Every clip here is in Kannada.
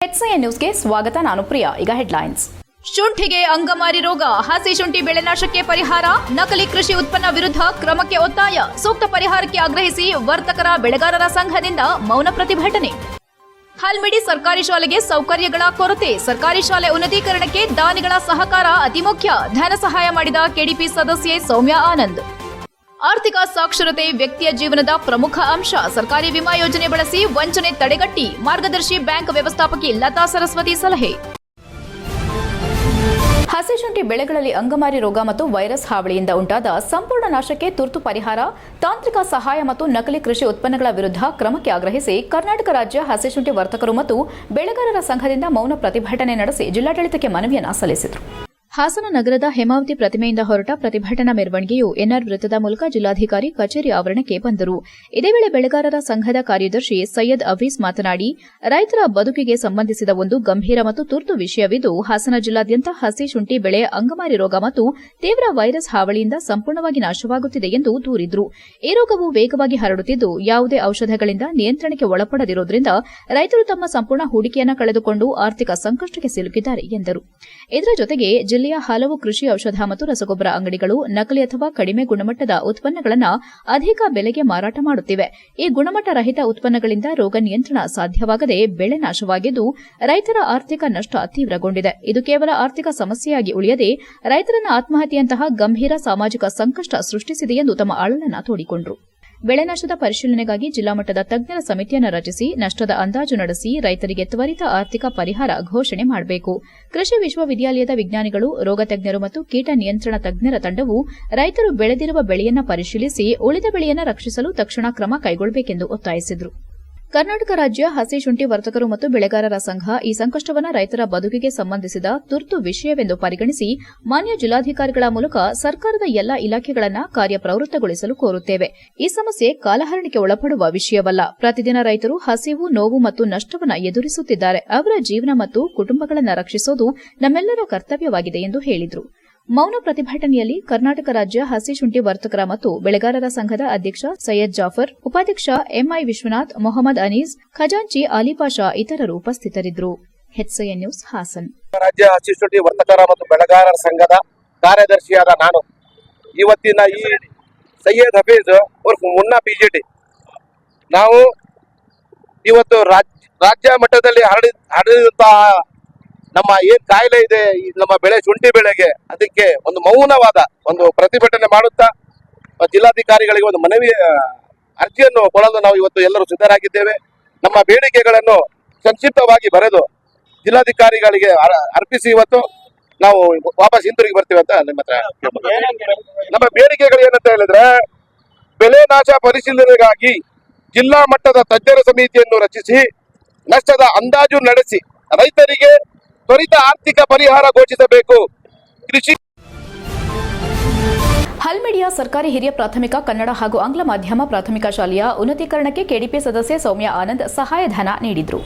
HCN ನ್ಯೂಸ್ಗೆ ಸ್ವಾಗತ. ನಾನು ಪ್ರಿಯಾ. ಈಗ ಹೆಡ್ಲೈನ್ಸ್. ಶುಂಠಿಗೆ ಅಂಗಮಾರಿ ರೋಗ, ಹಸಿ ಶುಂಠಿ ಬೆಳೆನಾಶಕ್ಕೆ ಪರಿಹಾರ, ನಕಲಿ ಕೃಷಿ ಉತ್ಪನ್ನ ವಿರುದ್ಧ ಕ್ರಮಕ್ಕೆ ಒತ್ತಾಯ, ಸೂಕ್ತ ಪರಿಹಾರಕ್ಕೆ ಆಗ್ರಹಿಸಿ ವರ್ತಕರ ಬೆಳೆಗಾರರ ಸಂಘದಿಂದ ಮೌನ ಪ್ರತಿಭಟನೆ. ಹಲ್ಮಿಡಿ ಸರ್ಕಾರಿ ಶಾಲೆಗೆ ಸೌಕರ್ಯಗಳ ಕೊರತೆ, ಸರ್ಕಾರಿ ಶಾಲೆ ಉನ್ನತೀಕರಣಕ್ಕೆ ದಾನಿಗಳ ಸಹಕಾರ ಅತಿ ಮುಖ್ಯ, ಧನ ಸಹಾಯ ಮಾಡಿದ ಕೆಡಿಪಿ ಸದಸ್ಯೆ ಸೌಮ್ಯ ಆನಂದ್. ಆರ್ಥಿಕ ಸಾಕ್ಷರತೆ ವ್ಯಕ್ತಿಯ ಜೀವನದ ಪ್ರಮುಖ ಅಂಶ, ಸರ್ಕಾರಿ ವಿಮಾ ಯೋಜನೆ ಬಳಸಿ ವಂಚನೆ ತಡೆಗಟ್ಟಿ, ಮಾರ್ಗದರ್ಶಿ ಬ್ಯಾಂಕ್ ವ್ಯವಸ್ಥಾಪಕಿ ಲತಾ ಸರಸ್ವತಿ ಸಲಹೆ. ಹಸಿ ಶುಂಠಿ ಬೆಳೆಗಳಲ್ಲಿ ಅಂಗಮಾರಿ ರೋಗ ಮತ್ತು ವೈರಸ್ ಹಾವಳಿಯಿಂದ ಉಂಟಾದ ಸಂಪೂರ್ಣ ನಾಶಕ್ಕೆ ತುರ್ತು ಪರಿಹಾರ, ತಾಂತ್ರಿಕ ಸಹಾಯ ಮತ್ತು ನಕಲಿ ಕೃಷಿ ಉತ್ಪನ್ನಗಳ ವಿರುದ್ಧ ಕ್ರಮಕ್ಕೆ ಆಗ್ರಹಿಸಿ ಕರ್ನಾಟಕ ರಾಜ್ಯ ಹಸಿ ಶುಂಠಿ ವರ್ತಕರು ಮತ್ತು ಬೆಳೆಗಾರರ ಸಂಘದಿಂದ ಮೌನ ಪ್ರತಿಭಟನೆ ನಡೆಸಿ ಜಿಲ್ಲಾಡಳಿತಕ್ಕೆ ಮನವಿಯನ್ನು ಸಲ್ಲಿಸಿದರು. ಹಾಸನ ನಗರದ ಹೇಮಾವತಿ ಪ್ರತಿಮೆಯಿಂದ ಹೊರಟ ಪ್ರತಿಭಟನಾ ಮೆರವಣಿಗೆಯು ಎನ್ಆರ್ ವೃತ್ತದ ಮೂಲಕ ಜಿಲ್ಲಾಧಿಕಾರಿ ಕಚೇರಿ ಆವರಣಕ್ಕೆ ಬಂದರು. ಇದೇ ವೇಳೆ ಬೆಳೆಗಾರರ ಸಂಘದ ಕಾರ್ಯದರ್ಶಿ ಸೈಯದ್ ಅವೀಸ್ ಮಾತನಾಡಿ, ರೈತರ ಬದುಕಿಗೆ ಸಂಬಂಧಿಸಿದ ಒಂದು ಗಂಭೀರ ಮತ್ತು ತುರ್ತು ವಿಷಯವಿದ್ದು, ಹಾಸನ ಜಿಲ್ಲಾದ್ಯಂತ ಹಸಿ ಶುಂಠಿ ಬೆಳೆ ಅಂಗಮಾರಿ ರೋಗ ಮತ್ತು ತೀವ್ರ ವೈರಸ್ ಹಾವಳಿಯಿಂದ ಸಂಪೂರ್ಣವಾಗಿ ನಾಶವಾಗುತ್ತಿದೆ ಎಂದು ದೂರಿದರು. ಈ ರೋಗವು ವೇಗವಾಗಿ ಹರಡುತ್ತಿದ್ದು, ಯಾವುದೇ ಔಷಧಗಳಿಂದ ನಿಯಂತ್ರಣಕ್ಕೆ ಒಳಪಡದಿರುವುದರಿಂದ ರೈತರು ತಮ್ಮ ಸಂಪೂರ್ಣ ಹೂಡಿಕೆಯನ್ನು ಕಳೆದುಕೊಂಡು ಆರ್ಥಿಕ ಸಂಕಷ್ಟಕ್ಕೆ ಸಿಲುಕಿದ್ದಾರೆ ಎಂದರು. ಇದರ ಜೊತೆಗೆ ಜಿಲ್ಲೆಯ ಹಲವು ಕೃಷಿ ಔಷಧ ಮತ್ತು ರಸಗೊಬ್ಬರ ಅಂಗಡಿಗಳು ನಕಲಿ ಅಥವಾ ಕಡಿಮೆ ಗುಣಮಟ್ಟದ ಉತ್ಪನ್ನಗಳನ್ನು ಅಧಿಕ ಬೆಲೆಗೆ ಮಾರಾಟ ಮಾಡುತ್ತಿವೆ. ಈ ಗುಣಮಟ್ಟ ರಹಿತ ಉತ್ಪನ್ನಗಳಿಂದ ರೋಗ ನಿಯಂತ್ರಣ ಸಾಧ್ಯವಾಗದೆ ಬೆಳೆ ನಾಶವಾಗಿದ್ದು, ರೈತರ ಆರ್ಥಿಕ ನಷ್ಟ ತೀವ್ರಗೊಂಡಿದೆ. ಇದು ಕೇವಲ ಆರ್ಥಿಕ ಸಮಸ್ಯೆಯಾಗಿ ಉಳಿಯದೆ ರೈತರನ್ನ ಆತ್ಮಹತ್ಯೆಯಂತಹ ಗಂಭೀರ ಸಾಮಾಜಿಕ ಸಂಕಷ್ಟ ಸೃಷ್ಟಿಸಿದೆ ಎಂದು ತಮ್ಮ ಅಳಲನ್ನು ತೋಡಿಕೊಂಡರು. ಬೆಳೆ ನಷ್ಟದ ಪರಿಶೀಲನೆಗಾಗಿ ಜಿಲ್ಲಾ ಮಟ್ಟದ ತಜ್ಞರ ಸಮಿತಿಯನ್ನು ರಚಿಸಿ ನಷ್ಟದ ಅಂದಾಜು ನಡೆಸಿ ರೈತರಿಗೆ ತ್ವರಿತ ಆರ್ಥಿಕ ಪರಿಹಾರ ಘೋಷಣೆ ಮಾಡಬೇಕು. ಕೃಷಿ ವಿಶ್ವವಿದ್ಯಾಲಯದ ವಿಜ್ಞಾನಿಗಳು, ರೋಗ ತಜ್ಞರು ಮತ್ತು ಕೀಟ ನಿಯಂತ್ರಣ ತಜ್ಞರ ತಂಡವು ರೈತರು ಬೆಳೆದಿರುವ ಬೆಳೆಯನ್ನು ಪರಿಶೀಲಿಸಿ ಉಳಿದ ಬೆಳೆಯನ್ನು ರಕ್ಷಿಸಲು ತಕ್ಷಣ ಕ್ರಮ ಕೈಗೊಳ್ಳಬೇಕೆಂದು ಒತ್ತಾಯಿಸಿದರು. ಕರ್ನಾಟಕ ರಾಜ್ಯ ಹಸಿ ಶುಂಠಿ ವರ್ತಕರು ಮತ್ತು ಬೆಳೆಗಾರರ ಸಂಘ ಈ ಸಂಕಷ್ಟವನ್ನು ರೈತರ ಬದುಕಿಗೆ ಸಂಬಂಧಿಸಿದ ತುರ್ತು ವಿಷಯವೆಂದು ಪರಿಗಣಿಸಿ ಮಾನ್ಯ ಜಿಲ್ಲಾಧಿಕಾರಿಗಳ ಮೂಲಕ ಸರ್ಕಾರದ ಎಲ್ಲಾ ಇಲಾಖೆಗಳನ್ನು ಕಾರ್ಯಪ್ರವೃತ್ತಗೊಳಿಸಲು ಕೋರುತ್ತೇವೆ. ಈ ಸಮಸ್ಯೆ ಕಾಲಹರಣಕ್ಕೆ ಒಳಪಡುವ ವಿಷಯವಲ್ಲ. ಪ್ರತಿದಿನ ರೈತರು ಹಸಿವು, ನೋವು ಮತ್ತು ನಷ್ಟವನ್ನು ಎದುರಿಸುತ್ತಿದ್ದಾರೆ. ಅವರ ಜೀವನ ಮತ್ತು ಕುಟುಂಬಗಳನ್ನು ರಕ್ಷಿಸುವುದು ನಮ್ಮೆಲ್ಲರ ಕರ್ತವ್ಯವಾಗಿದೆ ಎಂದು ಹೇಳಿದರು. ಮೌನ ಪ್ರತಿಭಟನೆಯಲ್ಲಿ ಕರ್ನಾಟಕ ರಾಜ್ಯ ಹಸಿ ಶುಂಠಿ ವರ್ತಕರ ಮತ್ತು ಬೆಳೆಗಾರರ ಸಂಘದ ಅಧ್ಯಕ್ಷ ಸೈಯದ್ ಜಾಫರ್, ಉಪಾಧ್ಯಕ್ಷ ಎಂಐ ವಿಶ್ವನಾಥ್, ಮೊಹಮ್ಮದ್ ಅನೀಸ್, ಖಜಾಂಚಿ ಆಲಿಪಾಷಾ ಇತರರು ಉಪಸ್ಥಿತರಿದ್ದರು. HCN news Hassan. ರಾಜ್ಯ ಹಸಿ ಶುಂಠಿ ವರ್ತಕರ ಮತ್ತು ಬೆಳೆಗಾರರ ಸಂಘದ ಕಾರ್ಯದರ್ಶಿಯಾದ ನಾನು ಇವತ್ತಿನ ಈ ಸೈಯದ್ ಹಫೀಜ್ ಉರ್ಫ್ ಮುನ್ನಾ PGT ನಾವು ಇವತ್ತು ರಾಜ್ಯ ಮಟ್ಟದಲ್ಲಿ ಹರಡಿದಂತಹ ನಮ್ಮ ಏನ್ ಕಾಯಿಲೆ ಇದೆ ನಮ್ಮ ಬೆಳೆ ಶುಂಠಿ ಬೆಳೆಗೆ, ಅದಕ್ಕೆ ಒಂದು ಮೌನವಾದ ಒಂದು ಪ್ರತಿಭಟನೆ ಮಾಡುತ್ತಾ ಜಿಲ್ಲಾಧಿಕಾರಿಗಳಿಗೆ ಒಂದು ಮನವಿ ಅರ್ಜಿಯನ್ನು ಕೊಡಲು ನಾವು ಇವತ್ತು ಎಲ್ಲರೂ ಸಿದ್ಧರಾಗಿದ್ದೇವೆ. ನಮ್ಮ ಬೇಡಿಕೆಗಳನ್ನು ಸಂಕ್ಷಿಪ್ತವಾಗಿ ಬರೆದು ಜಿಲ್ಲಾಧಿಕಾರಿಗಳಿಗೆ ಅರ್ಪಿಸಿ ಇವತ್ತು ನಾವು ವಾಪಸ್ ಹಿಂತಿರುಗಿ ಬರ್ತೀವಿ ಅಂತ ನಿಮ್ಮ ಹತ್ರ. ನಮ್ಮ ಬೇಡಿಕೆಗಳು ಏನಂತ ಹೇಳಿದ್ರೆ, ಬೆಳೆ ನಾಶ ಪರಿಶೀಲನೆಗಾಗಿ ಜಿಲ್ಲಾ ಮಟ್ಟದ ತಜ್ಞರ ಸಮಿತಿಯನ್ನು ರಚಿಸಿ ನಷ್ಟದ ಅಂದಾಜು ನಡೆಸಿ ರೈತರಿಗೆ ತ್ವರಿತ ಆರ್ಥಿಕ ಪರಿಹಾರ ಘೋಷಿಸಬೇಕು. ಕೃಷಿ ಹಲ್ಮಿಡಿಯ ಸರ್ಕಾರಿ ಹಿರಿಯ ಪ್ರಾಥಮಿಕ ಕನ್ನಡ ಹಾಗೂ ಆಂಗ್ಲ ಮಾಧ್ಯಮ ಪ್ರಾಥಮಿಕ ಶಾಲೆಯ ಉನ್ನತೀಕರಣಕ್ಕೆ ಕೆಡಿಪಿ ಸದಸ್ಯೆ ಸೌಮ್ಯ ಆನಂದ್ ಸಹಾಯಧನ ನೀಡಿದರು.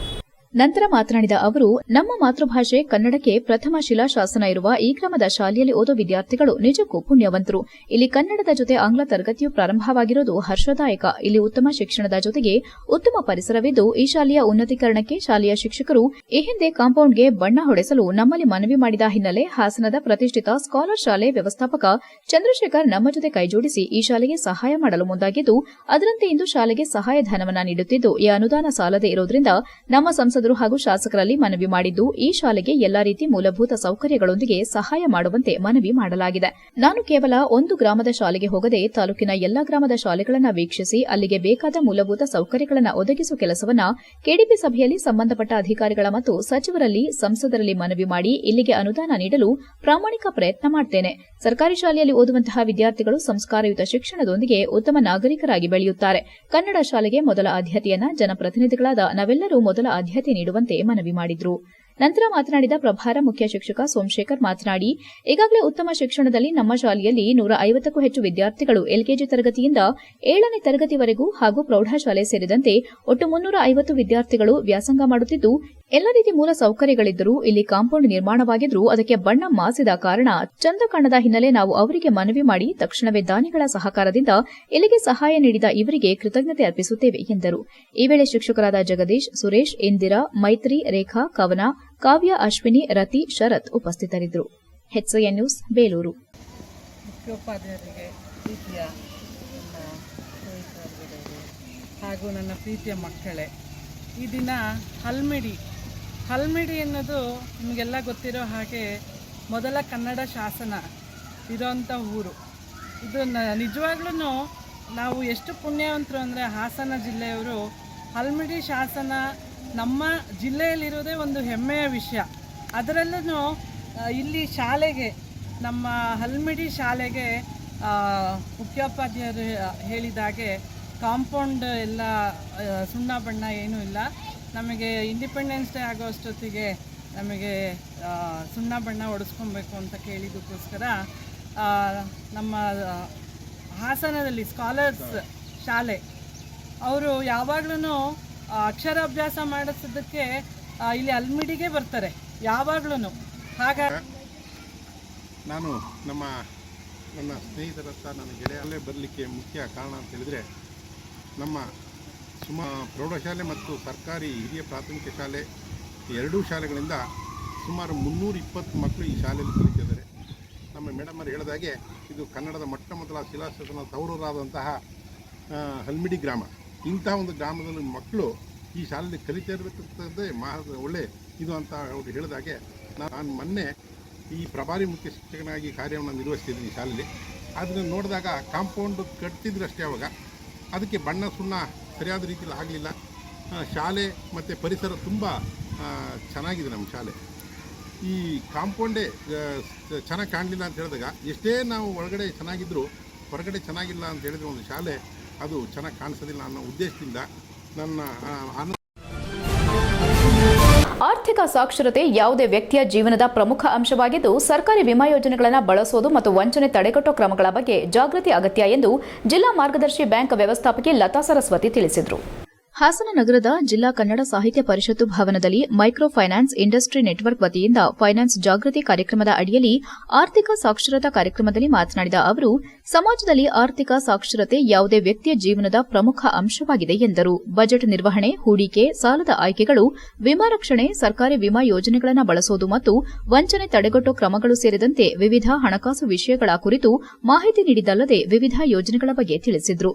ನಂತರ ಮಾತನಾಡಿದ ಅವರು, ನಮ್ಮ ಮಾತೃಭಾಷೆ ಕನ್ನಡಕ್ಕೆ ಪ್ರಥಮ ಶಿಲಾಶಾಸನ ಇರುವ ಈ ಗ್ರಾಮದ ಶಾಲೆಯಲ್ಲಿ ಓದೋ ವಿದ್ಯಾರ್ಥಿಗಳು ನಿಜಕ್ಕೂ ಪುಣ್ಯವಂತರು. ಇಲ್ಲಿ ಕನ್ನಡದ ಜೊತೆ ಆಂಗ್ಲ ತರಗತಿಯು ಪ್ರಾರಂಭವಾಗಿರುವುದು ಹರ್ಷದಾಯಕ. ಇಲ್ಲಿ ಉತ್ತಮ ಶಿಕ್ಷಣದ ಜೊತೆಗೆ ಉತ್ತಮ ಪರಿಸರವಿದ್ದು, ಈ ಶಾಲೆಯ ಉನ್ನತೀಕರಣಕ್ಕೆ ಶಾಲೆಯ ಶಿಕ್ಷಕರು ಈ ಹಿಂದೆ ಕಾಂಪೌಂಡ್ಗೆ ಬಣ್ಣ ಹೊಡೆಸಲು ನಮ್ಮಲ್ಲಿ ಮನವಿ ಮಾಡಿದ ಹಿನ್ನೆಲೆ ಹಾಸನದ ಪ್ರತಿಷ್ಠಿತ ಸ್ಕಾಲರ್ ಶಾಲೆ ವ್ಯವಸ್ಥಾಪಕ ಚಂದ್ರಶೇಖರ್ ನಮ್ಮ ಜೊತೆ ಕೈಜೋಡಿಸಿ ಈ ಶಾಲೆಗೆ ಸಹಾಯ ಮಾಡಲು ಮುಂದಾಗಿದ್ದು, ಅದರಂತೆ ಇಂದು ಶಾಲೆಗೆ ಸಹಾಯಧನವನ್ನು ನೀಡುತ್ತಿದ್ದು, ಈ ಅನುದಾನ ಸಾಲದೇ ಇರುವುದರಿಂದ ನಮ್ಮ ಸಂಸದರು ಹಾಗೂ ಶಾಸಕರಲ್ಲಿ ಮನವಿ ಮಾಡಿದ್ದು, ಈ ಶಾಲೆಗೆ ಎಲ್ಲಾ ರೀತಿ ಮೂಲಭೂತ ಸೌಕರ್ಯಗಳೊಂದಿಗೆ ಸಹಾಯ ಮಾಡುವಂತೆ ಮನವಿ ಮಾಡಲಾಗಿದೆ. ನಾನು ಕೇವಲ ಒಂದು ಗ್ರಾಮದ ಶಾಲೆಗೆ ಹೋಗದೆ ತಾಲೂಕಿನ ಎಲ್ಲಾ ಗ್ರಾಮದ ಶಾಲೆಗಳನ್ನು ವೀಕ್ಷಿಸಿ ಅಲ್ಲಿಗೆ ಬೇಕಾದ ಮೂಲಭೂತ ಸೌಕರ್ಯಗಳನ್ನು ಒದಗಿಸುವ ಕೆಲಸವನ್ನ ಕೆಡಿಪಿ ಸಭೆಯಲ್ಲಿ ಸಂಬಂಧಪಟ್ಟ ಅಧಿಕಾರಿಗಳ ಮತ್ತು ಸಚಿವರಲ್ಲಿ, ಸಂಸದರಲ್ಲಿ ಮನವಿ ಮಾಡಿ ಇಲ್ಲಿಗೆ ಅನುದಾನ ನೀಡಲು ಪ್ರಾಮಾಣಿಕ ಪ್ರಯತ್ನ ಮಾಡುತ್ತೇನೆ. ಸರ್ಕಾರಿ ಶಾಲೆಯಲ್ಲಿ ಓದುವಂತಹ ವಿದ್ಯಾರ್ಥಿಗಳು ಸಂಸ್ಕಾರಯುತ ಶಿಕ್ಷಣದೊಂದಿಗೆ ಉತ್ತಮ ನಾಗರಿಕರಾಗಿ ಬೆಳೆಯುತ್ತಾರೆ. ಕನ್ನಡ ಶಾಲೆಗೆ ಮೊದಲ ಆದ್ಯತೆಯನ್ನ ಜನಪ್ರತಿನಿಧಿಗಳಾದ ನಾವೆಲ್ಲರೂ ಮೊದಲ ಆದ್ಯತೆ ನೀಡುವಂತೆ ಮನವಿ ಮಾಡಿದರು. ನಂತರ ಮಾತನಾಡಿದ ಪ್ರಭಾರ ಮುಖ್ಯ ಶಿಕ್ಷಕ ಸೋಮಶೇಖರ್ ಮಾತನಾಡಿ, ಈಗಾಗಲೇ ಉತ್ತಮ ಶಿಕ್ಷಣದಲ್ಲಿ ನಮ್ಮ ಶಾಲೆಯಲ್ಲಿ 150ಕ್ಕೂ ಹೆಚ್ಚು ವಿದ್ಯಾರ್ಥಿಗಳು ಎಲ್ಕೆಜಿ ತರಗತಿಯಿಂದ 7ನೇ ತರಗತಿವರೆಗೂ ಹಾಗೂ ಪ್ರೌಢಶಾಲೆ ಸೇರಿದಂತೆ ಒಟ್ಟು 350 ವಿದ್ಯಾರ್ಥಿಗಳು ವ್ಯಾಸಂಗ ಮಾಡುತ್ತಿದ್ದು, ಎಲ್ಲ ರೀತಿ ಮೂಲ ಸೌಕರ್ಯಗಳಿದ್ದರೂ ಇಲ್ಲಿ ಕಾಂಪೌಂಡ್ ನಿರ್ಮಾಣವಾಗಿದ್ರೂ ಅದಕ್ಕೆ ಬಣ್ಣ ಮಾಸಿದ ಕಾರಣ ಚಂದ ಕಾಣದ ಹಿನ್ನೆಲೆ ನಾವು ಅವರಿಗೆ ಮನವಿ ಮಾಡಿ ತಕ್ಷಣವೇ ದಾನಿಗಳ ಸಹಕಾರದಿಂದ ಇಲ್ಲಿಗೆ ಸಹಾಯ ನೀಡಿದ ಇವರಿಗೆ ಕೃತಜ್ಞತೆ ಅರ್ಪಿಸುತ್ತೇವೆ ಎಂದರು. ಈ ವೇಳೆ ಶಿಕ್ಷಕರಾದ ಜಗದೀಶ್, ಸುರೇಶ್, ಇಂದಿರಾ, ಮೈತ್ರಿ, ರೇಖಾ, ಕವನ, ಕಾವ್ಯ, ಅಶ್ವಿನಿ, ರತಿ, ಶರತ್ ಉಪಸ್ಥಿತರಿದ್ದರು. HCN news, Belur. ಮುಖ್ಯೋಪಾಧ್ಯಾಯರಿಗೆ ಪ್ರೀತಿಯ ನನ್ನ ಸ್ನೇಹಿತರಿಗೆ ಹಾಗೂ ನನ್ನ ಪ್ರೀತಿಯ ಮಕ್ಕಳೇ, ಈ ದಿನ ಹಲ್ಮಿಡಿ ಅನ್ನೋದು ನಿಮಗೆಲ್ಲ ಗೊತ್ತಿರೋ ಹಾಗೆ ಮೊದಲ ಕನ್ನಡ ಶಾಸನ ಇರೋಂಥ ಊರು. ಇದು ನಿಜವಾಗ್ಲೂ ನಾವು ಎಷ್ಟು ಪುಣ್ಯವಂತರು ಅಂದರೆ ಹಾಸನ ಜಿಲ್ಲೆಯವರು ಹಲ್ಮಿಡಿ ಶಾಸನ ನಮ್ಮ ಜಿಲ್ಲೆಯಲ್ಲಿರೋದೇ ಒಂದು ಹೆಮ್ಮೆಯ ವಿಷಯ. ಅದರಲ್ಲೂ ಇಲ್ಲಿ ಶಾಲೆಗೆ, ನಮ್ಮ ಹಲ್ಮಿಡಿ ಶಾಲೆಗೆ ಮುಖ್ಯೋಪಾಧ್ಯಾಯರು ಹೇಳಿದಾಗೆ ಕಾಂಪೌಂಡ್ ಎಲ್ಲ ಸುಣ್ಣ ಬಣ್ಣ ಏನೂ ಇಲ್ಲ. ನಮಗೆ ಇಂಡಿಪೆಂಡೆನ್ಸ್ ಡೇ ಆಗೋ ಅಷ್ಟೊತ್ತಿಗೆ ನಮಗೆ ಸುಣ್ಣ ಬಣ್ಣ ಹೊಡೆಸ್ಕೊಬೇಕು ಅಂತ ಕೇಳಿದ್ದಕ್ಕೋಸ್ಕರ ನಮ್ಮ ಹಾಸನದಲ್ಲಿ ಸ್ಕಾಲರ್ಸ್ ಶಾಲೆ ಅವರು ಯಾವಾಗ್ಲೂ ಅಕ್ಷರಾಭ್ಯಾಸ ಮಾಡಿಸೋದಕ್ಕೆ ಇಲ್ಲಿ ಹಲ್ಮಿಡಿಗೆ ಬರ್ತಾರೆ ಯಾವಾಗ್ಲೂ. ಹಾಗಾಗಿ ನಾನು ನನ್ನ ಸ್ನೇಹಿತರತ್ತ ನನ್ನ ಗೆಳೆಯಲ್ಲೇ ಬರಲಿಕ್ಕೆ ಮುಖ್ಯ ಕಾರಣ ಅಂತ ಹೇಳಿದರೆ, ನಮ್ಮ ಪ್ರೌಢಶಾಲೆ ಮತ್ತು ಸರ್ಕಾರಿ ಹಿರಿಯ ಪ್ರಾಥಮಿಕ ಶಾಲೆ ಎರಡೂ ಶಾಲೆಗಳಿಂದ ಸುಮಾರು 320 ಮಕ್ಕಳು ಈ ಶಾಲೆಯಲ್ಲಿ ಕಲಿತಿದ್ದಾರೆ. ನಮ್ಮ ಮೇಡಮರು ಹೇಳಿದಾಗೆ ಇದು ಕನ್ನಡದ ಮೊಟ್ಟ ಮೊದಲ ಶಿಲಾಶಾಸನ ತವರೂರಾದಂತಹ ಹಲ್ಮಿಡಿ ಗ್ರಾಮ. ಇಂತಹ ಒಂದು ಗ್ರಾಮದಲ್ಲಿ ಮಕ್ಕಳು ಈ ಶಾಲೆಯಲ್ಲಿ ಕಲಿತಾ ಇರಬೇಕಂತಂದರೆ ಒಳ್ಳೆ ಇದು ಅಂತ ಅವರು ಹೇಳಿದಾಗೆ, ನಾನು ಮೊನ್ನೆ ಈ ಪ್ರಭಾರಿ ಮುಖ್ಯ ಶಿಕ್ಷಕನಾಗಿ ಕಾರ್ಯವನ್ನು ನಿರ್ವಹಿಸ್ತಿದ್ದೀನಿ ಈ ಶಾಲೆಯಲ್ಲಿ. ಅದನ್ನು ನೋಡಿದಾಗ ಕಾಂಪೌಂಡ್ ಕಟ್ತಿದ್ರು ಅಷ್ಟೇ, ಅವಾಗ ಅದಕ್ಕೆ ಬಣ್ಣ ಸುಣ್ಣ ಸರಿಯಾದ ರೀತಿಯಲ್ಲಿ ಆಗಲಿಲ್ಲ. ಶಾಲೆ ಮತ್ತು ಪರಿಸರ ತುಂಬ ಚೆನ್ನಾಗಿದೆ ನಮ್ಮ ಶಾಲೆ. ಈ ಕಾಂಪೌಂಡೇ ಚೆನ್ನಾಗಿ ಕಾಣಲಿಲ್ಲ ಅಂತ ಹೇಳಿದಾಗ, ಎಷ್ಟೇ ನಾವು ಒಳಗಡೆ ಚೆನ್ನಾಗಿದ್ದರೂ ಹೊರಗಡೆ ಚೆನ್ನಾಗಿಲ್ಲ ಅಂತ ಹೇಳಿದರೆ ಒಂದು ಶಾಲೆ ಅದು ಚೆನ್ನಾಗಿ ಕಾಣಿಸೋದಿಲ್ಲ ಅನ್ನೋ ಉದ್ದೇಶದಿಂದ ನನ್ನ ಆರ್ಥಿಕ ಸಾಕ್ಷರತೆ ಯಾವುದೇ ವ್ಯಕ್ತಿಯ ಜೀವನದ ಪ್ರಮುಖ ಅಂಶವಾಗಿದ್ದು, ಸರ್ಕಾರಿ ವಿಮಾ ಯೋಜನೆಗಳನ್ನು ಬಳಸೋದು ಮತ್ತು ವಂಚನೆ ತಡೆಗಟ್ಟುವ ಕ್ರಮಗಳ ಬಗ್ಗೆ ಜಾಗೃತಿ ಅಗತ್ಯ ಎಂದು ಜಿಲ್ಲಾ ಮಾರ್ಗದರ್ಶಿ ಬ್ಯಾಂಕ್ ವ್ಯವಸ್ಥಾಪಕಿ ಲತಾ ಸರಸ್ವತಿ ತಿಳಿಸಿದರು. ಹಾಸನ ನಗರದ ಜಿಲ್ಲಾ ಕನ್ನಡ ಸಾಹಿತ್ಯ ಪರಿಷತ್ತು ಭವನದಲ್ಲಿ ಮೈಕ್ರೋ ಫೈನಾನ್ಸ್ ಇಂಡಸ್ಟ್ರಿ ನೆಟ್ವರ್ಕ್ ವತಿಯಿಂದ ಫೈನಾನ್ಸ್ ಜಾಗೃತಿ ಕಾರ್ಯಕ್ರಮದ ಅಡಿಯಲ್ಲಿ ಆರ್ಥಿಕ ಸಾಕ್ಷರತಾ ಕಾರ್ಯಕ್ರಮದಲ್ಲಿ ಮಾತನಾಡಿದ ಅವರು, ಸಮಾಜದಲ್ಲಿ ಆರ್ಥಿಕ ಸಾಕ್ಷರತೆ ಯಾವುದೇ ವ್ಯಕ್ತಿಯ ಜೀವನದ ಪ್ರಮುಖ ಅಂಶವಾಗಿದೆ ಎಂದರು. ಬಜೆಟ್ ನಿರ್ವಹಣೆ, ಹೂಡಿಕೆ, ಸಾಲದ ಆಯ್ಕೆಗಳು, ವಿಮಾ ರಕ್ಷಣೆ, ಸರ್ಕಾರಿ ವಿಮಾ ಯೋಜನೆಗಳನ್ನು ಬಳಸೋದು ಮತ್ತು ವಂಚನೆ ತಡೆಗಟ್ಟುವ ಕ್ರಮಗಳು ಸೇರಿದಂತೆ ವಿವಿಧ ಹಣಕಾಸು ವಿಷಯಗಳ ಕುರಿತು ಮಾಹಿತಿ ನೀಡಿದ್ದಲ್ಲದೆ ವಿವಿಧ ಯೋಜನೆಗಳ ಬಗ್ಗೆ ತಿಳಿಸಿದರು.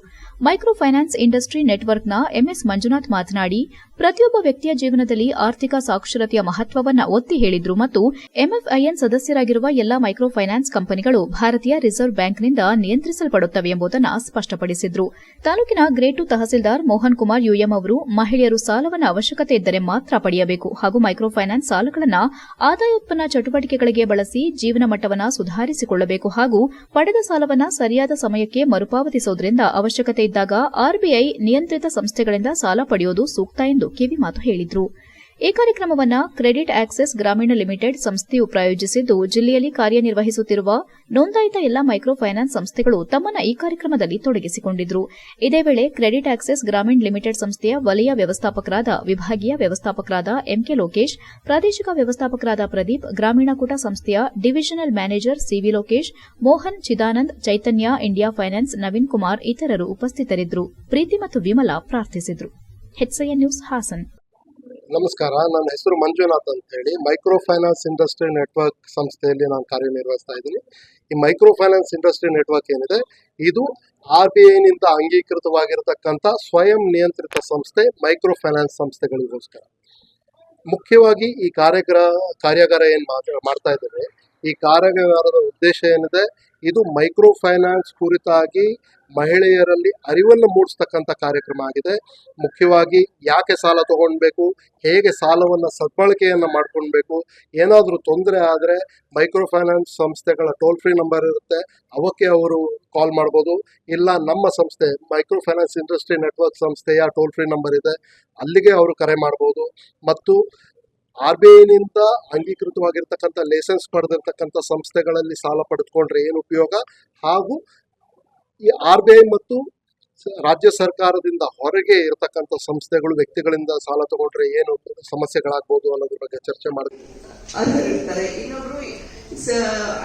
ಮೈಕ್ರೋ ಫೈನಾನ್ಸ್ ಇಂಡಸ್ಟ್ರಿ ನೆಟ್ವರ್ಕ್ನ ಎಂಎಸ್ ಮಂಜುನಾಥ್ ಮಾತನಾಡಿ, ಪ್ರತಿಯೊಬ್ಬ ವ್ಯಕ್ತಿಯ ಜೀವನದಲ್ಲಿ ಆರ್ಥಿಕ ಸಾಕ್ಷರತೆಯ ಮಹತ್ವವನ್ನು ಒತ್ತಿ ಹೇಳಿದ್ರು ಮತ್ತು ಎಂಎಫ್ಐಎನ್ ಸದಸ್ಯರಾಗಿರುವ ಎಲ್ಲಾ ಮೈಕ್ರೋ ಫೈನಾನ್ಸ್ ಕಂಪನಿಗಳು ಭಾರತೀಯ ರಿಸರ್ವ್ ಬ್ಯಾಂಕ್ನಿಂದ ನಿಯಂತ್ರಿಸಲ್ಪಡುತ್ತವೆ ಎಂಬುದನ್ನು ಸ್ಪಷ್ಟಪಡಿಸಿದರು. ತಾಲೂಕಿನ ಗ್ರೇಡ್ 2 ತಹಸೀಲ್ದಾರ್ ಮೋಹನ್ ಕುಮಾರ್ ಯುಎಂ ಅವರು ಮಹಿಳೆಯರು ಸಾಲವನ್ನು ಅವಶ್ಯಕತೆ ಇದ್ದರೆ ಮಾತ್ರ ಪಡೆಯಬೇಕು ಹಾಗೂ ಮೈಕ್ರೋ ಫೈನಾನ್ಸ್ ಸಾಲಗಳನ್ನು ಆದಾಯೋತ್ಪನ್ನ ಚಟುವಟಿಕೆಗಳಿಗೆ ಬಳಸಿ ಜೀವನ ಮಟ್ಟವನ್ನು ಸುಧಾರಿಸಿಕೊಳ್ಳಬೇಕು ಹಾಗೂ ಪಡೆದ ಸಾಲವನ್ನು ಸರಿಯಾದ ಸಮಯಕ್ಕೆ ಮರುಪಾವತಿಸುವುದರಿಂದ ಅವಶ್ಯಕತೆ ಇದ್ದಾಗ ಆರ್ಬಿಐ ನಿಯಂತ್ರಿತ ಸಂಸ್ಥೆಗಳಿಂದ ಸಾಲ ಪಡೆಯುವುದು ಸೂಕ್ತ ಎಂದು ಕಿವಿಮಾತು ಹೇಳಿದರು. ಈ ಕಾರ್ಯಕ್ರಮವನ್ನು ಕ್ರೆಡಿಟ್ ಆಕ್ಸೆಸ್ ಗ್ರಾಮೀಣ ಲಿಮಿಟೆಡ್ ಸಂಸ್ಥೆಯು ಪ್ರಾಯೋಜಿಸಿದ್ದು, ಜಿಲ್ಲೆಯಲ್ಲಿ ಕಾರ್ಯನಿರ್ವಹಿಸುತ್ತಿರುವ ನೋಂದಾಯಿತ ಎಲ್ಲಾ ಮೈಕ್ರೋ ಫೈನಾನ್ಸ್ ಸಂಸ್ಥೆಗಳು ತಮ್ಮನ್ನು ಈ ಕಾರ್ಯಕ್ರಮದಲ್ಲಿ ತೊಡಗಿಸಿಕೊಂಡಿದ್ದರು. ಇದೇ ವೇಳೆ ಕ್ರೆಡಿಟ್ ಆಕ್ಸೆಸ್ ಗ್ರಾಮೀಣ ಲಿಮಿಟೆಡ್ ಸಂಸ್ಥೆಯ ವಲಯ ವ್ಯವಸ್ಥಾಪಕರಾದ ವಿಭಾಗೀಯ ವ್ಯವಸ್ಥಾಪಕರಾದ ಎಂಕೆ ಲೋಕೇಶ್, ಪ್ರಾದೇಶಿಕ ವ್ಯವಸ್ಥಾಪಕರಾದ ಪ್ರದೀಪ್, ಗ್ರಾಮೀಣಕೂಟ ಸಂಸ್ಥೆಯ divisional manager CV Lokesh, Mohan, Chidanand, Chaitanya, India finance, Naveen Kumar ಇತರರು ಉಪಸ್ಥಿತರಿದ್ದರು. ಪ್ರೀತಿ ಮತ್ತು ವಿಮಲಾ ಪ್ರಾರ್ಥಿಸಿದರು. HCN news, Hassan. ನಮಸ್ಕಾರ, ನನ್ನ ಹೆಸರು ಮಂಜುನಾಥ್ ಅಂತ ಹೇಳಿ ಮೈಕ್ರೋ ಫೈನಾನ್ಸ್ ಇಂಡಸ್ಟ್ರಿ ನೆಟ್ವರ್ಕ್ ಸಂಸ್ಥೆಯಲ್ಲಿ ನಾನು ಕಾರ್ಯನಿರ್ವಹಿಸ್ತಾ ಇದ್ದೀನಿ. ಈ ಮೈಕ್ರೋ ಫೈನಾನ್ಸ್ ಇಂಡಸ್ಟ್ರಿ ನೆಟ್ವರ್ಕ್ ಏನಿದೆ, ಇದು RBIನಿಂದ ಅಂಗೀಕೃತವಾಗಿರತಕ್ಕಂಥ ಸ್ವಯಂ ನಿಯಂತ್ರಿತ ಸಂಸ್ಥೆ ಮೈಕ್ರೋ ಫೈನಾನ್ಸ್ ಸಂಸ್ಥೆಗಳಿಗೋಸ್ಕರ. ಮುಖ್ಯವಾಗಿ ಈ ಕಾರ್ಯಾಗಾರ ಏನು ಮಾಡ್ತಾ ಇದ್ದೇವೆ, ಈ ಕಾರ್ಯಾಗಾರದ ಉದ್ದೇಶ ಏನಿದೆ, ಇದು ಮೈಕ್ರೋ ಫೈನಾನ್ಸ್ ಕುರಿತಾಗಿ ಮಹಿಳೆಯರಲ್ಲಿ ಅರಿವನ್ನು ಮೂಡಿಸ್ತಕ್ಕಂಥ ಕಾರ್ಯಕ್ರಮ ಆಗಿದೆ. ಮುಖ್ಯವಾಗಿ ಯಾಕೆ ಸಾಲ ತಗೊಳ್ಬೇಕು, ಹೇಗೆ ಸಾಲವನ್ನು ಸದ್ಬಳಕೆಯನ್ನು ಮಾಡ್ಕೊಳ್ಬೇಕು, ಏನಾದರೂ ತೊಂದರೆ ಆದರೆ ಮೈಕ್ರೋ ಫೈನಾನ್ಸ್ ಸಂಸ್ಥೆಗಳ ಟೋಲ್ ಫ್ರೀ ನಂಬರ್ ಇರುತ್ತೆ, ಅವಕ್ಕೆ ಅವರು ಕಾಲ್ ಮಾಡ್ಬೋದು. ಇಲ್ಲ ನಮ್ಮ ಸಂಸ್ಥೆ ಮೈಕ್ರೋ ಫೈನಾನ್ಸ್ ಇಂಡಸ್ಟ್ರಿ ನೆಟ್ವರ್ಕ್ ಸಂಸ್ಥೆಯ ಟೋಲ್ ಫ್ರೀ ನಂಬರ್ ಇದೆ, ಅಲ್ಲಿಗೆ ಅವರು ಕರೆ ಮಾಡ್ಬೋದು. ಮತ್ತು RBIನಿಂದ ಅಂಗೀಕೃತವಾಗಿರ್ತಕ್ಕಂಥ ಲೈಸೆನ್ಸ್ ಪಡೆದಿರ್ತಕ್ಕಂಥ ಸಂಸ್ಥೆಗಳಲ್ಲಿ ಸಾಲ ಪಡೆದುಕೊಂಡ್ರೆ ಏನು ಉಪಯೋಗ, ಹಾಗೂ ಈ RBI ಮತ್ತು ರಾಜ್ಯ ಸರ್ಕಾರದಿಂದ ಹೊರಗೆ ಇರತಕ್ಕಂಥ ಸಂಸ್ಥೆಗಳು ವ್ಯಕ್ತಿಗಳಿಂದ ಸಾಲ ತಗೊಂಡ್ರೆ ಏನು ಸಮಸ್ಯೆಗಳಾಗ್ಬೋದು ಅನ್ನೋದ್ರ ಬಗ್ಗೆ ಚರ್ಚೆ ಮಾಡಿದ್ವಿ. ಅರ್ಹರಿರ್ತಾರೆ. ಇನ್ನೊಬ್ರು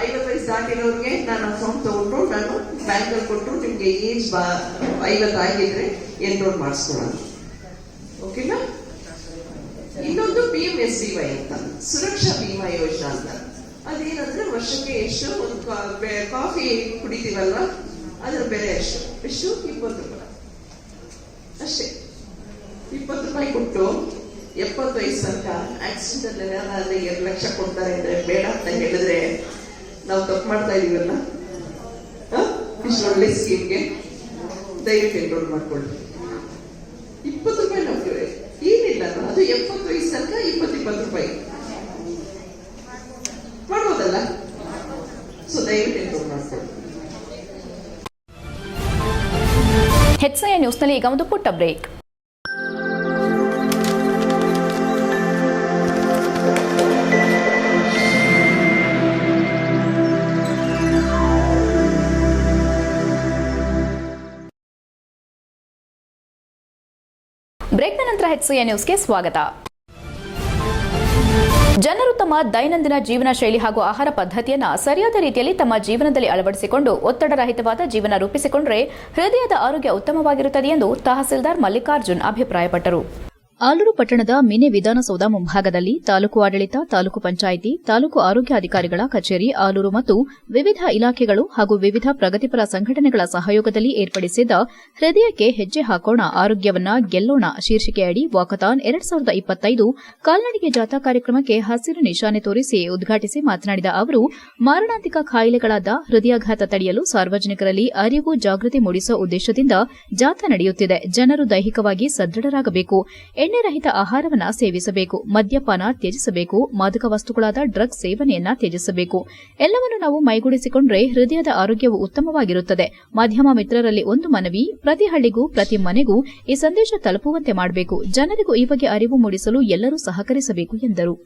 50 ವಯಸ್ಸು ದಾಟಿರೋರಿಗೆ ನಾನು ಅಕೌಂಟ್ ತಗೊಂಡು ನಾನು ಬ್ಯಾಂಕಲ್ಲಿ ಕೊಟ್ಟರು ನಿಮ್ಗೆ ಏಜ್ 50 ಆಗಿದ್ರೆ ಎನ್ರೋಲ್ ಮಾಡಿಸ್ಕೊಳ್ಳೋಣ. ಓಕೆನಾ? ಇನ್ನೊಂದು PMSBY ಅಂತ, ಸುರಕ್ಷಾ ಬಿಮಾ ಯೋಜನಾ ಅಂತ. ಅದೇನಂದ್ರೆ ವರ್ಷಕ್ಕೆ ಎಷ್ಟು ಒಂದು ಕಾಫಿ ಕುಡಿತೀವಲ್ವಾ, ಅದರ ಬೆಲೆ ಎಷ್ಟು 20 ರೂಪಾಯಿ ಅಷ್ಟೇ. 20 ರೂಪಾಯಿ ಕೊಟ್ಟು 70 ವಯಸ್ಸು ತನಕ ಆಕ್ಸಿಡೆಂಟ್ ಏನಾದ್ರೆ 2 ಲಕ್ಷ ಕೊಡ್ತಾರೆ ಅಂದ್ರೆ ಬೇಡ ಅಂತ ಹೇಳಿದ್ರೆ ನಾವು ತಪ್ಪು ಮಾಡ್ತಾ ಇದೀವಲ್ಲ. ಇಷ್ಟು ಒಳ್ಳೆ ಸ್ಕೀಮ್ಗೆ ದಯವಿಟ್ಟು ಎನ್ರೋಲ್ ಮಾಡ್ಕೊಳ್ಳಿ. 20 ರೂಪಾಯಿ ನಮ್ಗೆ ಏನಿಲ್ಲ, ಅದು 70 ವಯಸ್ಸು ತನಕ 20 ರೂಪಾಯಿ ಮಾಡ್ಬೋದಲ್ಲ. ಸೊ ದಯವಿಟ್ಟು ಎನ್ರೋಲ್ ಮಾಡ್ಕೊಳ್ಳಿ. HCI ನ್ಯೂಸ್ನಲ್ಲಿ ಈಗ ಒಂದು ಪುಟ್ಟ ಬ್ರೇಕ್. ಬ್ರೇಕ್ನ ನಂತರ HCI ನ್ಯೂಸ್ಗೆ ಸ್ವಾಗತ. ಜನರು ತಮ್ಮ ದೈನಂದಿನ ಜೀವನ ಶೈಲಿ ಹಾಗೂ ಆಹಾರ ಪದ್ಧತಿಯನ್ನು ಸರಿಯಾದ ರೀತಿಯಲ್ಲಿ ತಮ್ಮ ಜೀವನದಲ್ಲಿ ಅಳವಡಿಸಿಕೊಂಡು ಒತ್ತಡರಹಿತವಾದ ಜೀವನ ರೂಪಿಸಿಕೊಂಡರೆ ಹೃದಯದ ಆರೋಗ್ಯ ಉತ್ತಮವಾಗಿರುತ್ತದೆ ಎಂದು ತಹಸೀಲ್ದಾರ್ ಮಲ್ಲಿಕಾರ್ಜುನ್ ಅಭಿಪ್ರಾಯಪಟ್ಟರು. ಆಲೂರು ಪಟ್ಟಣದ ಮಿನಿ ವಿಧಾನಸೌಧ ಮುಂಭಾಗದಲ್ಲಿ ತಾಲೂಕು ಆಡಳಿತ, ತಾಲೂಕು ಪಂಚಾಯಿತಿ, ತಾಲೂಕು ಆರೋಗ್ಯಾಧಿಕಾರಿಗಳ ಕಚೇರಿ ಆಲೂರು ಮತ್ತು ವಿವಿಧ ಇಲಾಖೆಗಳು ಹಾಗೂ ವಿವಿಧ ಪ್ರಗತಿಪರ ಸಂಘಟನೆಗಳ ಸಹಯೋಗದಲ್ಲಿ ಏರ್ಪಡಿಸಿದ್ದ ಹೃದಯಕ್ಕೆ ಹೆಜ್ಜೆ ಹಾಕೋಣ ಆರೋಗ್ಯವನ್ನ ಗೆಲ್ಲೋಣ ಶೀರ್ಷಿಕೆಯಡಿ ವಾಕಥಾನ್ 2025 ಕಾಲ್ನಡಿಗೆ ಜಾಥಾ ಕಾರ್ಯಕ್ರಮಕ್ಕೆ ಹಸಿರು ನಿಶಾನೆ ತೋರಿಸಿ ಉದ್ಘಾಟಿಸಿ ಮಾತನಾಡಿದ ಅವರು, ಮಾರಣಾಂತಿಕ ಕಾಯಿಲೆಗಳಾದ ಹೃದಯಾಘಾತ ತಡೆಯಲು ಸಾರ್ವಜನಿಕರಲ್ಲಿ ಅರಿವು ಜಾಗೃತಿ ಮೂಡಿಸುವ ಉದ್ದೇಶದಿಂದ ಜಾಥಾ ನಡೆಯುತ್ತಿದೆ. ಜನರು ದೈಹಿಕವಾಗಿ ಸದೃಢರಾಗಬೇಕು, ಎಣ್ಣೆರಹಿತ ಆಹಾರವನ್ನು ಸೇವಿಸಬೇಕು, ಮದ್ಯಪಾನ ತ್ಯಜಿಸಬೇಕು, ಮಾದಕ ವಸ್ತುಗಳಾದ ಡ್ರಗ್ಸ್ ಸೇವನೆಯನ್ನ ತ್ಯಜಿಸಬೇಕು. ಎಲ್ಲವನ್ನು ನಾವು ಮೈಗೂಡಿಸಿಕೊಂಡ್ರೆ ಹೃದಯದ ಆರೋಗ್ಯವು ಉತ್ತಮವಾಗಿರುತ್ತದೆ. ಮಾಧ್ಯಮ ಮಿತ್ರರಲ್ಲಿ ಒಂದು ಮನವಿ, ಪ್ರತಿ ಹಳ್ಳಿಗೂ ಪ್ರತಿ ಮನೆಗೂ ಈ ಸಂದೇಶ ತಲುಪುವಂತೆ ಮಾಡಬೇಕು. ಜನರಿಗೂ ಈ ಬಗ್ಗೆ ಅರಿವು ಮೂಡಿಸಲು ಎಲ್ಲರೂ ಸಹಕರಿಸಬೇಕು ಎಂದರು.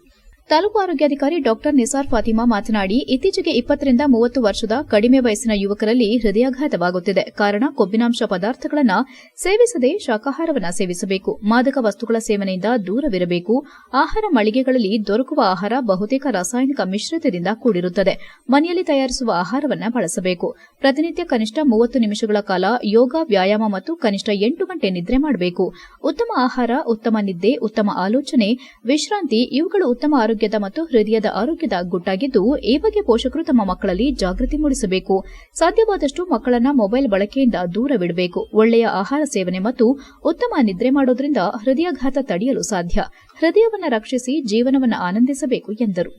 ತಾಲೂಕು ಆರೋಗ್ಯಾಧಿಕಾರಿ ಡಾ ನಿಸಾರ್ ಫಾತಿಮಾ ಮಾತನಾಡಿ, ಇತ್ತೀಚೆಗೆ 20 ರಿಂದ 30 ವರ್ಷದ ಕಡಿಮೆ ವಯಸ್ಸಿನ ಯುವಕರಲ್ಲಿ ಹೃದಯಾಘಾತವಾಗುತ್ತಿದೆ. ಕಾರಣ ಕೊಬ್ಬಿನಾಂಶ ಪದಾರ್ಥಗಳನ್ನು ಸೇವಿಸದೆ ಶಾಕಾಹಾರವನ್ನು ಸೇವಿಸಬೇಕು, ಮಾದಕ ವಸ್ತುಗಳ ಸೇವನೆಯಿಂದ ದೂರವಿರಬೇಕು. ಆಹಾರ ಮಳಿಗೆಗಳಲ್ಲಿ ದೊರಕುವ ಆಹಾರ ಬಹುತೇಕ ರಾಸಾಯನಿಕ ಮಿಶ್ರಿತದಿಂದ ಕೂಡಿರುತ್ತದೆ. ಮನೆಯಲ್ಲಿ ತಯಾರಿಸುವ ಆಹಾರವನ್ನು ಬಳಸಬೇಕು. ಪ್ರತಿನಿತ್ಯ ಕನಿಷ್ಠ 30 ನಿಮಿಷಗಳ ಕಾಲ ಯೋಗ, ವ್ಯಾಯಾಮ ಮತ್ತು ಕನಿಷ್ಠ 8 ಗಂಟೆ ನಿದ್ರೆ ಮಾಡಬೇಕು. ಉತ್ತಮ ಆಹಾರ, ಉತ್ತಮ ನಿದ್ದೆ, ಉತ್ತಮ ಆಲೋಚನೆ, ವಿಶ್ರಾಂತಿ ಇವುಗಳು ಉತ್ತಮ ಆರೋಗ್ಯದ ಮತ್ತು ಹೃದಯದ ಆರೋಗ್ಯದ ಗುಟ್ಟಾಗಿದ್ದು, ಈ ಬಗ್ಗೆ ಪೋಷಕರು ತಮ್ಮ ಮಕ್ಕಳಲ್ಲಿ ಜಾಗೃತಿ ಮೂಡಿಸಬೇಕು. ಸಾಧ್ಯವಾದಷ್ಟು ಮಕ್ಕಳನ್ನ ಮೊಬೈಲ್ ಬಳಕೆಯಿಂದ ದೂರವಿಡಬೇಕು. ಒಳ್ಳೆಯ ಆಹಾರ ಸೇವನೆ ಮತ್ತು ಉತ್ತಮ ನಿದ್ರೆ ಮಾಡೋದ್ರಿಂದ ಹೃದಯಾಘಾತ ತಡೆಯಲು ಸಾಧ್ಯ. ಹೃದಯವನ್ನು ರಕ್ಷಿಸಿ ಜೀವನವನ್ನು ಆನಂದಿಸಬೇಕು ಎಂದರು.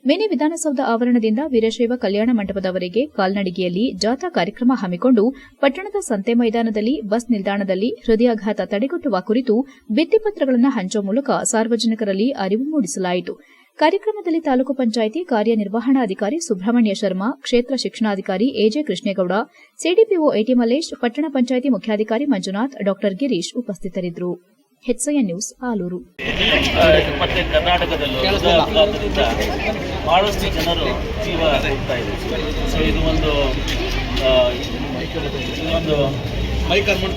ಮಿನಿ ವಿಧಾನಸೌಧ ಆವರಣದಿಂದ ವೀರಶೈವ ಕಲ್ಯಾಣ ಮಂಟಪದವರೆಗೆ ಕಾಲ್ನಡಿಗೆಯಲ್ಲಿ ಜಾಥಾ ಕಾರ್ಯಕ್ರಮ ಹಮ್ಮಿಕೊಂಡು ಪಟ್ಟಣದ ಸಂತೆ ಮೈದಾನದಲ್ಲಿ, ಬಸ್ ನಿಲ್ದಾಣದಲ್ಲಿ ಹೃದಯಾಘಾತ ತಡೆಗಟ್ಟುವ ಕುರಿತು ಭಿತ್ತಿಪತ್ರಗಳನ್ನು ಹಂಚುವ ಮೂಲಕ ಸಾರ್ವಜನಿಕರಲ್ಲಿ ಅರಿವು ಮೂಡಿಸಲಾಯಿತು. ಕಾರ್ಯಕ್ರಮದಲ್ಲಿ ತಾಲೂಕು ಪಂಚಾಯಿತಿ ಕಾರ್ಯನಿರ್ವಹಣಾಧಿಕಾರಿ ಸುಬ್ರಹ್ಮಣ್ಯ ಶರ್ಮಾ, ಕ್ಷೇತ್ರ ಶಿಕ್ಷಣಾಧಿಕಾರಿ A J Krishnegowda, CDPO A T Mallesh, ಪಟ್ಟಣ ಪಂಚಾಯಿತಿ ಮುಖ್ಯಾಧಿಕಾರಿ ಮಂಜುನಾಥ್, ಡಾ ಗಿರೀಶ್ ಉಪಸ್ಥಿತರಿದ್ದರು. HCI news Alur. ಮತ್ತೆ ಕರ್ನಾಟಕದಲ್ಲೂ ಹೃದಯಾಘಾತದಿಂದ ಬಹಳಷ್ಟು ಜನರು ಜೀವ ಹೋಗ್ತಾ ಇದೆ. ಸೊ ಇದು ಒಂದು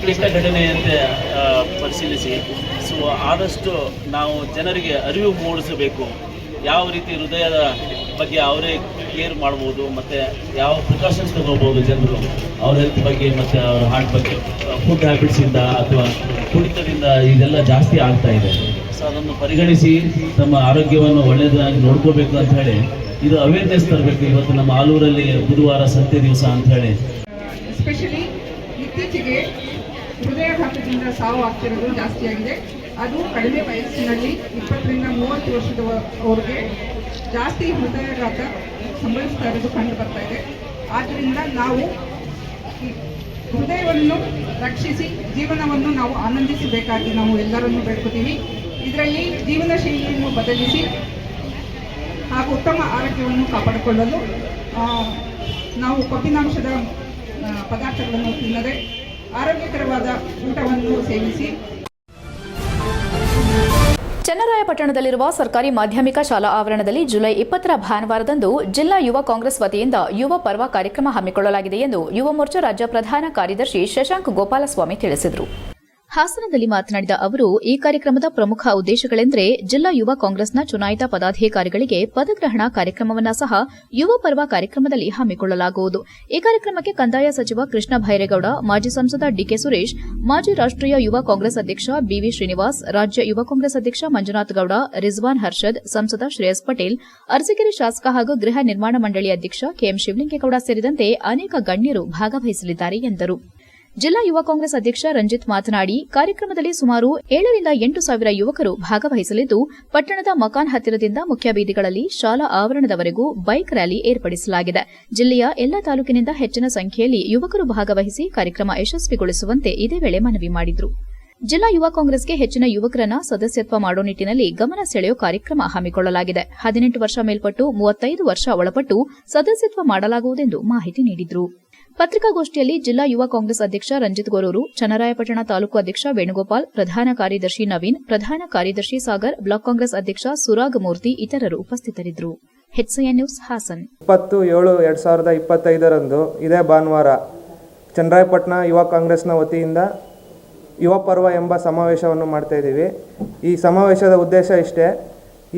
ಕೆಟ್ಟ ಘಟನೆಯಂತೆ ಪರಿಶೀಲಿಸಿ, ಸೊ ಆದಷ್ಟು ನಾವು ಜನರಿಗೆ ಅರಿವು ಮೂಡಿಸಬೇಕು. ಯಾವ ರೀತಿ ಹೃದಯದ ಬಗ್ಗೆ ಅವರೇ ಕೇರ್ ಮಾಡ್ಬೋದು, ಮತ್ತು ಯಾವ ಪ್ರಿಕಾಷನ್ಸ್ ತಗೋಬೋದು ಜನರು ಅವ್ರ ಹೆಲ್ತ್ ಬಗ್ಗೆ ಮತ್ತು ಅವ್ರ ಹಾರ್ಟ್ ಬಗ್ಗೆ. ಫುಡ್ ಹ್ಯಾಬಿಟ್ಸಿಂದ ಅಥವಾ ಕುಡಿತದಿಂದ ಇದೆಲ್ಲ ಜಾಸ್ತಿ ಆಗ್ತಾ ಇದೆ. ಸೊ ಅದನ್ನು ಪರಿಗಣಿಸಿ ತಮ್ಮ ಆರೋಗ್ಯವನ್ನು ಒಳ್ಳೆಯದಾಗಿ ನೋಡ್ಕೋಬೇಕು ಅಂತ ಹೇಳಿ ಇದು ಅವೇರ್ನೆಸ್ ತರಬೇಕು. ಇವತ್ತು ನಮ್ಮ ಆಲೂರಲ್ಲಿ ಬುಧವಾರ ಸಂತೆ ದಿವಸ ಅಂತ ಹೇಳಿ ಎಸ್ಪೆಷಲಿ ಇತ್ತೀಚೆಗೆ ಹೃದಯಾಘಾತದಿಂದ ಸಾವು ಆಗ್ತಿರೋದು ಜಾಸ್ತಿ ಆಗಿದೆ. ಅದು ಕಡಿಮೆ ವಯಸ್ಸಿನಲ್ಲಿ 20 ರಿಂದ 30 ವರ್ಷದವರೆಗೆ ಜಾಸ್ತಿ ಹೃದಯಾಘಾತ ಸಂಭವಿಸ್ತಾ ಇರೋದು ಕಂಡು ಬರ್ತಾ ಇದೆ. ಆದ್ದರಿಂದ ನಾವು ಹೃದಯವನ್ನು ರಕ್ಷಿಸಿ ಜೀವನವನ್ನು ನಾವು ಆನಂದಿಸಬೇಕಾಗಿ ನಾವು ಎಲ್ಲರನ್ನೂ ಬೇಡ್ಕೋತೀವಿ. ಇದರಲ್ಲಿ ಜೀವನ ಶೈಲಿಯನ್ನು ಬದಲಿಸಿ ಹಾಗೂ ಉತ್ತಮ ಆರೋಗ್ಯವನ್ನು ಕಾಪಾಡಿಕೊಳ್ಳಲು ನಾವು ಕೊಬ್ಬಿನಾಂಶದ ಪದಾರ್ಥಗಳನ್ನು ತಿನ್ನದೆ ಆರೋಗ್ಯಕರವಾದ ಊಟವನ್ನು ಸೇವಿಸಿ. ಚನ್ನರಾಯಪಟ್ಟಣದಲ್ಲಿರುವ ಸರ್ಕಾರಿ ಮಾಧ್ಯಮಿಕ ಶಾಲಾ ಆವರಣದಲ್ಲಿ ಜುಲೈ 20ರ ಭಾನುವಾರದಂದು ಜಿಲ್ಲಾ ಯುವ ಕಾಂಗ್ರೆಸ್ ವತಿಯಿಂದ ಯುವ ಪರ್ವ ಕಾರ್ಯಕ್ರಮ ಹಮ್ಮಿಕೊಳ್ಳಲಾಗಿದೆ ಎಂದು ಯುವ ಮೋರ್ಚಾ ರಾಜ್ಯ ಪ್ರಧಾನ ಕಾರ್ಯದರ್ಶಿ ಶಶಾಂಕ್ ಗೋಪಾಲಸ್ವಾಮಿ ತಿಳಿಸಿದರು. ಹಾಸನದಲ್ಲಿ ಮಾತನಾಡಿದ ಅವರು, ಈ ಕಾರ್ಯಕ್ರಮದ ಪ್ರಮುಖ ಉದ್ದೇಶಗಳೆಂದರೆ ಜಿಲ್ಲಾ ಯುವ ಕಾಂಗ್ರೆಸ್ನ ಚುನಾಯಿತ ಪದಾಧಿಕಾರಿಗಳಿಗೆ ಪದಗ್ರಹಣ ಕಾರ್ಯಕ್ರಮವನ್ನು ಸಹ ಯುವ ಪರ್ವ ಕಾರ್ಯಕ್ರಮದಲ್ಲಿ ಹಮ್ಮಿಕೊಳ್ಳಲಾಗುವುದು. ಈ ಕಾರ್ಯಕ್ರಮಕ್ಕೆ ಕಂದಾಯ ಸಚಿವ ಕೃಷ್ಣ ಭೈರೇಗೌಡ, ಮಾಜಿ ಸಂಸದ ಡಿಕೆ ಸುರೇಶ್, ಮಾಜಿ ರಾಷ್ಟ್ರೀಯ ಯುವ ಕಾಂಗ್ರೆಸ್ ಅಧ್ಯಕ್ಷ ಬಿವಿ ಶ್ರೀನಿವಾಸ್, ರಾಜ್ಯ ಯುವ ಕಾಂಗ್ರೆಸ್ ಅಧ್ಯಕ್ಷ ಮಂಜುನಾಥ್ ಗೌಡ, ರಿಜ್ವಾನ್ ಹರ್ಷದ್, ಸಂಸದ ಶ್ರೇಯಸ್ ಪಟೇಲ್, ಅರಸೀಕೆರೆ ಶಾಸಕ ಹಾಗೂ ಗೃಹ ನಿರ್ಮಾಣ ಮಂಡಳಿ ಅಧ್ಯಕ್ಷ ಕೆಎಂ ಶಿವಲಿಂಗೇಗೌಡ ಸೇರಿದಂತೆ ಅನೇಕ ಗಣ್ಯರು ಭಾಗವಹಿಸಲಿದ್ದಾರೆ ಎಂದರು. ಜಿಲ್ಲಾ ಯುವ ಕಾಂಗ್ರೆಸ್ ಅಧ್ಯಕ್ಷ ರಂಜಿತ್ ಮಾತನಾಡಿ, ಕಾರ್ಯಕ್ರಮದಲ್ಲಿ ಸುಮಾರು 7 ರಿಂದ 8 ಸಾವಿರ ಯುವಕರು ಭಾಗವಹಿಸಲಿದ್ದು, ಪಟ್ಟಣದ ಮಕಾನ್ ಹತ್ತಿರದಿಂದ ಮುಖ್ಯ ಬೀದಿಗಳಲ್ಲಿ ಶಾಲಾ ಆವರಣದವರೆಗೂ ಬೈಕ್ ರ್ಯಾಲಿ ಏರ್ಪಡಿಸಲಾಗಿದೆ. ಜಿಲ್ಲೆಯ ಎಲ್ಲ ತಾಲೂಕಿನಿಂದ ಹೆಚ್ಚಿನ ಸಂಖ್ಯೆಯಲ್ಲಿ ಯುವಕರು ಭಾಗವಹಿಸಿ ಕಾರ್ಯಕ್ರಮ ಯಶಸ್ವಿಗೊಳಿಸುವಂತೆ ಇದೇ ವೇಳೆ ಮನವಿ ಮಾಡಿದರು. ಜಿಲ್ಲಾ ಯುವ ಕಾಂಗ್ರೆಸ್ಗೆ ಹೆಚ್ಚಿನ ಯುವಕರನ್ನ ಸದಸ್ಯತ್ವ ಮಾಡುವ ನಿಟ್ಟಿನಲ್ಲಿ ಗಮನ ಸೆಳೆಯುವ ಕಾರ್ಯಕ್ರಮ ಹಮ್ಮಿಕೊಳ್ಳಲಾಗಿದೆ. 18 ವರ್ಷ ಮೇಲ್ಪಟ್ಟು 35 ವರ್ಷ ಒಳಪಟ್ಟು ಸದಸ್ಯತ್ವ ಮಾಡಲಾಗುವುದೆಂದು ಮಾಹಿತಿ ನೀಡಿದರು. ಪತ್ರಿಕಾಗೋಷ್ಠಿಯಲ್ಲಿ ಜಿಲ್ಲಾ ಯುವ ಕಾಂಗ್ರೆಸ್ ಅಧ್ಯಕ್ಷ ರಂಜಿತ್ ಗೊರೂರು, ಚನ್ನರಾಯಪಟ್ಟಣ ತಾಲೂಕು ಅಧ್ಯಕ್ಷ ವೇಣುಗೋಪಾಲ್, ಪ್ರಧಾನ ಕಾರ್ಯದರ್ಶಿ ನವೀನ್, ಪ್ರಧಾನ ಕಾರ್ಯದರ್ಶಿ ಸಾಗರ್, ಬ್ಲಾಕ್ ಕಾಂಗ್ರೆಸ್ ಅಧ್ಯಕ್ಷ ಸುರಾಗ್ ಮೂರ್ತಿ ಇತರರು ಉಪಸ್ಥಿತರಿದ್ದರು. HCN news Haasan. 20/7/2025 ಇದೇ ಭಾನುವಾರ ಚನ್ನರಾಯಪಟ್ಟಣ ಯುವ ಕಾಂಗ್ರೆಸ್ನ ವತಿಯಿಂದ ಯುವ ಪರ್ವ ಎಂಬ ಸಮಾವೇಶವನ್ನು ಮಾಡ್ತಾ ಇದ್ದೀವಿ. ಈ ಸಮಾವೇಶದ ಉದ್ದೇಶ ಇಷ್ಟೇ.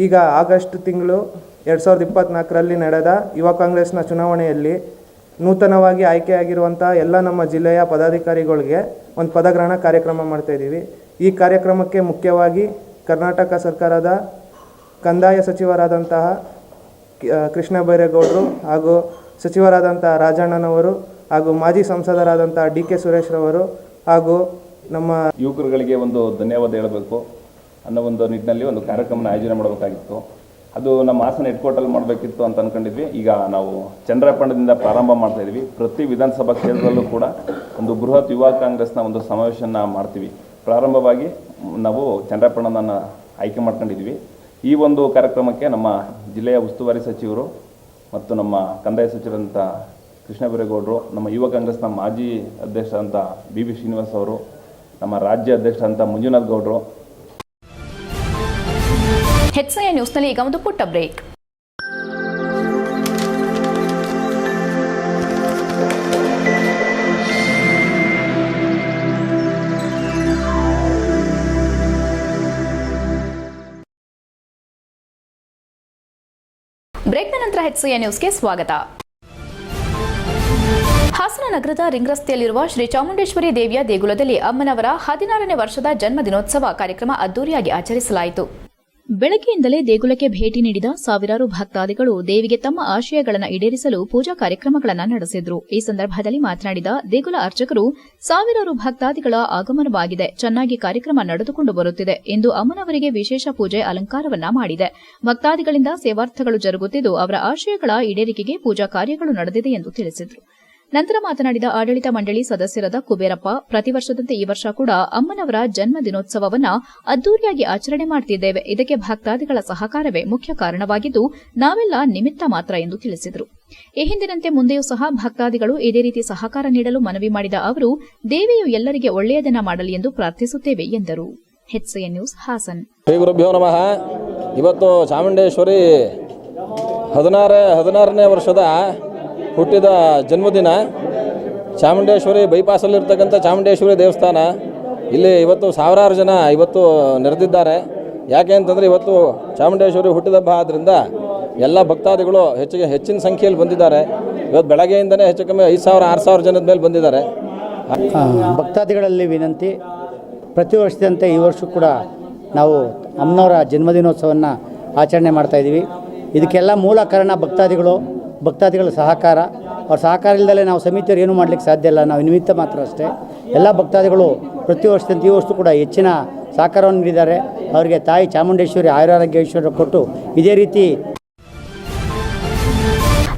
ಈಗ ಆಗಸ್ಟ್ ತಿಂಗಳು 2024ರಲ್ಲಿ ನಡೆದ ಯುವ ಕಾಂಗ್ರೆಸ್ನ ಚುನಾವಣೆಯಲ್ಲಿ ನೂತನವಾಗಿ ಆಯ್ಕೆಯಾಗಿರುವಂಥ ಎಲ್ಲ ನಮ್ಮ ಜಿಲ್ಲೆಯ ಪದಾಧಿಕಾರಿಗಳಿಗೆ ಒಂದು ಪದಗ್ರಹಣ ಕಾರ್ಯಕ್ರಮ ಮಾಡ್ತಾ ಇದ್ದೀವಿ. ಈ ಕಾರ್ಯಕ್ರಮಕ್ಕೆ ಮುಖ್ಯವಾಗಿ ಕರ್ನಾಟಕ ಸರ್ಕಾರದ ಕಂದಾಯ ಸಚಿವರಾದಂತಹ ಕೃಷ್ಣ ಬೈರೇಗೌಡರು ಹಾಗೂ ಸಚಿವರಾದಂಥ ರಾಜಣ್ಣನವರು ಹಾಗೂ ಮಾಜಿ ಸಂಸದರಾದಂಥ ಡಿಕೆ ಸುರೇಶ್ರವರು ಹಾಗೂ ನಮ್ಮ ಯುವಕರುಗಳಿಗೆ ಒಂದು ಧನ್ಯವಾದ ಹೇಳಬೇಕು ಅನ್ನೋ ಒಂದು ನಿಟ್ಟಿನಲ್ಲಿ ಒಂದು ಕಾರ್ಯಕ್ರಮನ ಆಯೋಜನೆ ಮಾಡಬೇಕಾಗಿತ್ತು. ಅದು ನಮ್ಮ ಹಾಸನ ಹೆಡ್ಕ್ವಾರ್ಟಲ್ಲಿ ಮಾಡಬೇಕಿತ್ತು ಅಂತ ಅಂದ್ಕೊಂಡಿದ್ವಿ. ಈಗ ನಾವು ಚನ್ನರಾಯಪಟ್ಟಣದಿಂದ ಪ್ರಾರಂಭ ಮಾಡ್ತಾ ಇದ್ವಿ. ಪ್ರತಿ ವಿಧಾನಸಭಾ ಕ್ಷೇತ್ರದಲ್ಲೂ ಕೂಡ ಒಂದು ಬೃಹತ್ ಯುವ ಕಾಂಗ್ರೆಸ್ನ ಒಂದು ಸಮಾವೇಶನ ಮಾಡ್ತೀವಿ. ಪ್ರಾರಂಭವಾಗಿ ನಾವು ಚನ್ನರಾಯಪಟ್ಟಣನ ಆಯ್ಕೆ ಮಾಡ್ಕೊಂಡಿದ್ವಿ. ಈ ಒಂದು ಕಾರ್ಯಕ್ರಮಕ್ಕೆ ನಮ್ಮ ಜಿಲ್ಲೆಯ ಉಸ್ತುವಾರಿ ಸಚಿವರು ಮತ್ತು ನಮ್ಮ ಕಂದಾಯ ಸಚಿವರಂಥ ಕೃಷ್ಣ ಬೈರೇಗೌಡರು, ನಮ್ಮ ಯುವ ಕಾಂಗ್ರೆಸ್ನ ಮಾಜಿ ಅಧ್ಯಕ್ಷ ಅಂತ ಬಿವಿ ಶ್ರೀನಿವಾಸ್ ಅವರು, ನಮ್ಮ ರಾಜ್ಯ ಅಧ್ಯಕ್ಷ ಅಂತ ಮಂಜುನಾಥ್ ಗೌಡರು. HCN ನ್ಯೂಸ್ನಲ್ಲಿ ಈಗ ಒಂದು ಪುಟ್ಟ ಬ್ರೇಕ್. ಬ್ರೇಕ್ನ ನಂತರ HCN ನ್ಯೂಸ್ಗೆ ಸ್ವಾಗತ. ಹಾಸನ ನಗರದ ರಿಂಗ್ ರಸ್ತೆಯಲ್ಲಿರುವ ಶ್ರೀ ಚಾಮುಂಡೇಶ್ವರಿ ದೇವಿಯ ದೇಗುಲದಲ್ಲಿ ಅಮ್ಮನವರ 16ನೇ ವರ್ಷದ ಜನ್ಮ ದಿನೋತ್ಸವ ಕಾರ್ಯಕ್ರಮ ಅದ್ದೂರಿಯಾಗಿ ಆಚರಿಸಲಾಯಿತು. ಬೆಳಗ್ಗೆಯಿಂದಲೇ ದೇಗುಲಕ್ಕೆ ಭೇಟಿ ನೀಡಿದ ಸಾವಿರಾರು ಭಕ್ತಾದಿಗಳು ದೇವಿಗೆ ತಮ್ಮ ಆಶಯಗಳನ್ನು ಈಡೇರಿಸಲು ಪೂಜಾ ಕಾರ್ಯಕ್ರಮಗಳನ್ನು ನಡೆಸಿದ್ರು. ಈ ಸಂದರ್ಭದಲ್ಲಿ ಮಾತನಾಡಿದ ದೇಗುಲ ಅರ್ಚಕರು, ಸಾವಿರಾರು ಭಕ್ತಾದಿಗಳ ಆಗಮನವಾಗಿದೆ, ಚೆನ್ನಾಗಿ ಕಾರ್ಯಕ್ರಮ ನಡೆದುಕೊಂಡು ಬರುತ್ತಿದೆ ಎಂದು ಅಮ್ಮನವರಿಗೆ ವಿಶೇಷ ಪೂಜೆ ಅಲಂಕಾರವನ್ನ ಮಾಡಿದೆ. ಭಕ್ತಾದಿಗಳಿಂದ ಸೇವಾರ್ಥಗಳು ಜರುಗುತ್ತಿದ್ದು ಅವರ ಆಶಯಗಳ ಈಡೇರಿಕೆಗೆ ಪೂಜಾ ಕಾರ್ಯಗಳು ನಡೆದಿದೆ ಎಂದು ತಿಳಿಸಿದರು. ನಂತರ ಮಾತನಾಡಿದ ಆಡಳಿತ ಮಂಡಳಿ ಸದಸ್ಯರಾದ ಕುಬೇರಪ್ಪ, ಪ್ರತಿ ವರ್ಷದಂತೆ ಈ ವರ್ಷ ಕೂಡ ಅಮ್ಮನವರ ಜನ್ಮ ದಿನೋತ್ಸವವನ್ನು ಅದ್ದೂರಿಯಾಗಿ ಆಚರಣೆ ಮಾಡುತ್ತಿದ್ದೇವೆ. ಇದಕ್ಕೆ ಭಕ್ತಾದಿಗಳ ಸಹಕಾರವೇ ಮುಖ್ಯ ಕಾರಣವಾಗಿದ್ದು ನಾವೆಲ್ಲ ನಿಮಿತ್ತ ಮಾತ್ರ ಎಂದು ತಿಳಿಸಿದರು. ಈ ಹಿಂದಿನಂತೆ ಮುಂದೆಯೂ ಸಹ ಭಕ್ತಾದಿಗಳು ಇದೇ ರೀತಿ ಸಹಕಾರ ನೀಡಲು ಮನವಿ ಮಾಡಿದ ಅವರು, ದೇವಿಯು ಎಲ್ಲರಿಗೆ ಒಳ್ಳೆಯದನ್ನ ಮಾಡಲಿ ಎಂದು ಪ್ರಾರ್ಥಿಸುತ್ತೇವೆ ಎಂದರು. HCN news Haasan. ಶ್ರೀ ಗುರುಭ್ಯೋ ನಮಃ. ಇವತ್ತು ಚಾಮುಂಡೇಶ್ವರಿ 16ನೇ ವರ್ಷದ ಹುಟ್ಟಿದ ಜನ್ಮದಿನ. ಚಾಮುಂಡೇಶ್ವರಿ ಬೈಪಾಸಲ್ಲಿರ್ತಕ್ಕಂಥ ಚಾಮುಂಡೇಶ್ವರಿ ದೇವಸ್ಥಾನ ಇಲ್ಲಿ ಇವತ್ತು ಸಾವಿರಾರು ಜನ ಇವತ್ತು ನೆರೆದಿದ್ದಾರೆ. ಯಾಕೆ ಅಂತಂದರೆ ಇವತ್ತು ಚಾಮುಂಡೇಶ್ವರಿ ಹುಟ್ಟಿದ ಹಬ್ಬ ಆದ್ದರಿಂದ ಎಲ್ಲ ಭಕ್ತಾದಿಗಳು ಹೆಚ್ಚಿನ ಸಂಖ್ಯೆಯಲ್ಲಿ ಬಂದಿದ್ದಾರೆ. ಇವತ್ತು ಬೆಳಗ್ಗೆಯಿಂದಲೇ ಹೆಚ್ಚು ಕಮ್ಮಿ 5,000-6,000 ಜನದ ಮೇಲೆ ಬಂದಿದ್ದಾರೆ. ಭಕ್ತಾದಿಗಳಲ್ಲಿ ವಿನಂತಿ, ಪ್ರತಿ ವರ್ಷದಂತೆ ಈ ವರ್ಷ ಕೂಡ ನಾವು ಅಮ್ಮನವರ ಜನ್ಮದಿನೋತ್ಸವವನ್ನು ಆಚರಣೆ ಮಾಡ್ತಾಯಿದ್ದೀವಿ. ಇದಕ್ಕೆಲ್ಲ ಮೂಲ ಕಾರಣ ಭಕ್ತಾದಿಗಳ ಸಹಕಾರ. ಅವ್ರ ಸಹಕಾರ ಇಲ್ಲದಲ್ಲೇ ನಾವು ಸಮಿತಿಯವರು ಏನೂ ಮಾಡಲಿಕ್ಕೆ ಸಾಧ್ಯ ಇಲ್ಲ, ನಾವು ನಿಮಿತ್ತ ಮಾತ್ರ ಅಷ್ಟೇ. ಎಲ್ಲ ಭಕ್ತಾದಿಗಳು ಪ್ರತಿ ವರ್ಷದಂತೆ ಈ ವರ್ಷ ಕೂಡ ಹೆಚ್ಚಿನ ಸಹಕಾರವನ್ನು ನೀಡಿದ್ದಾರೆ. ಅವರಿಗೆ ತಾಯಿ ಚಾಮುಂಡೇಶ್ವರಿ ಆಯುರಾರೋಗ್ಯ ಐಶ್ವರ್ಯ ಕೊಟ್ಟು ಇದೇ ರೀತಿ.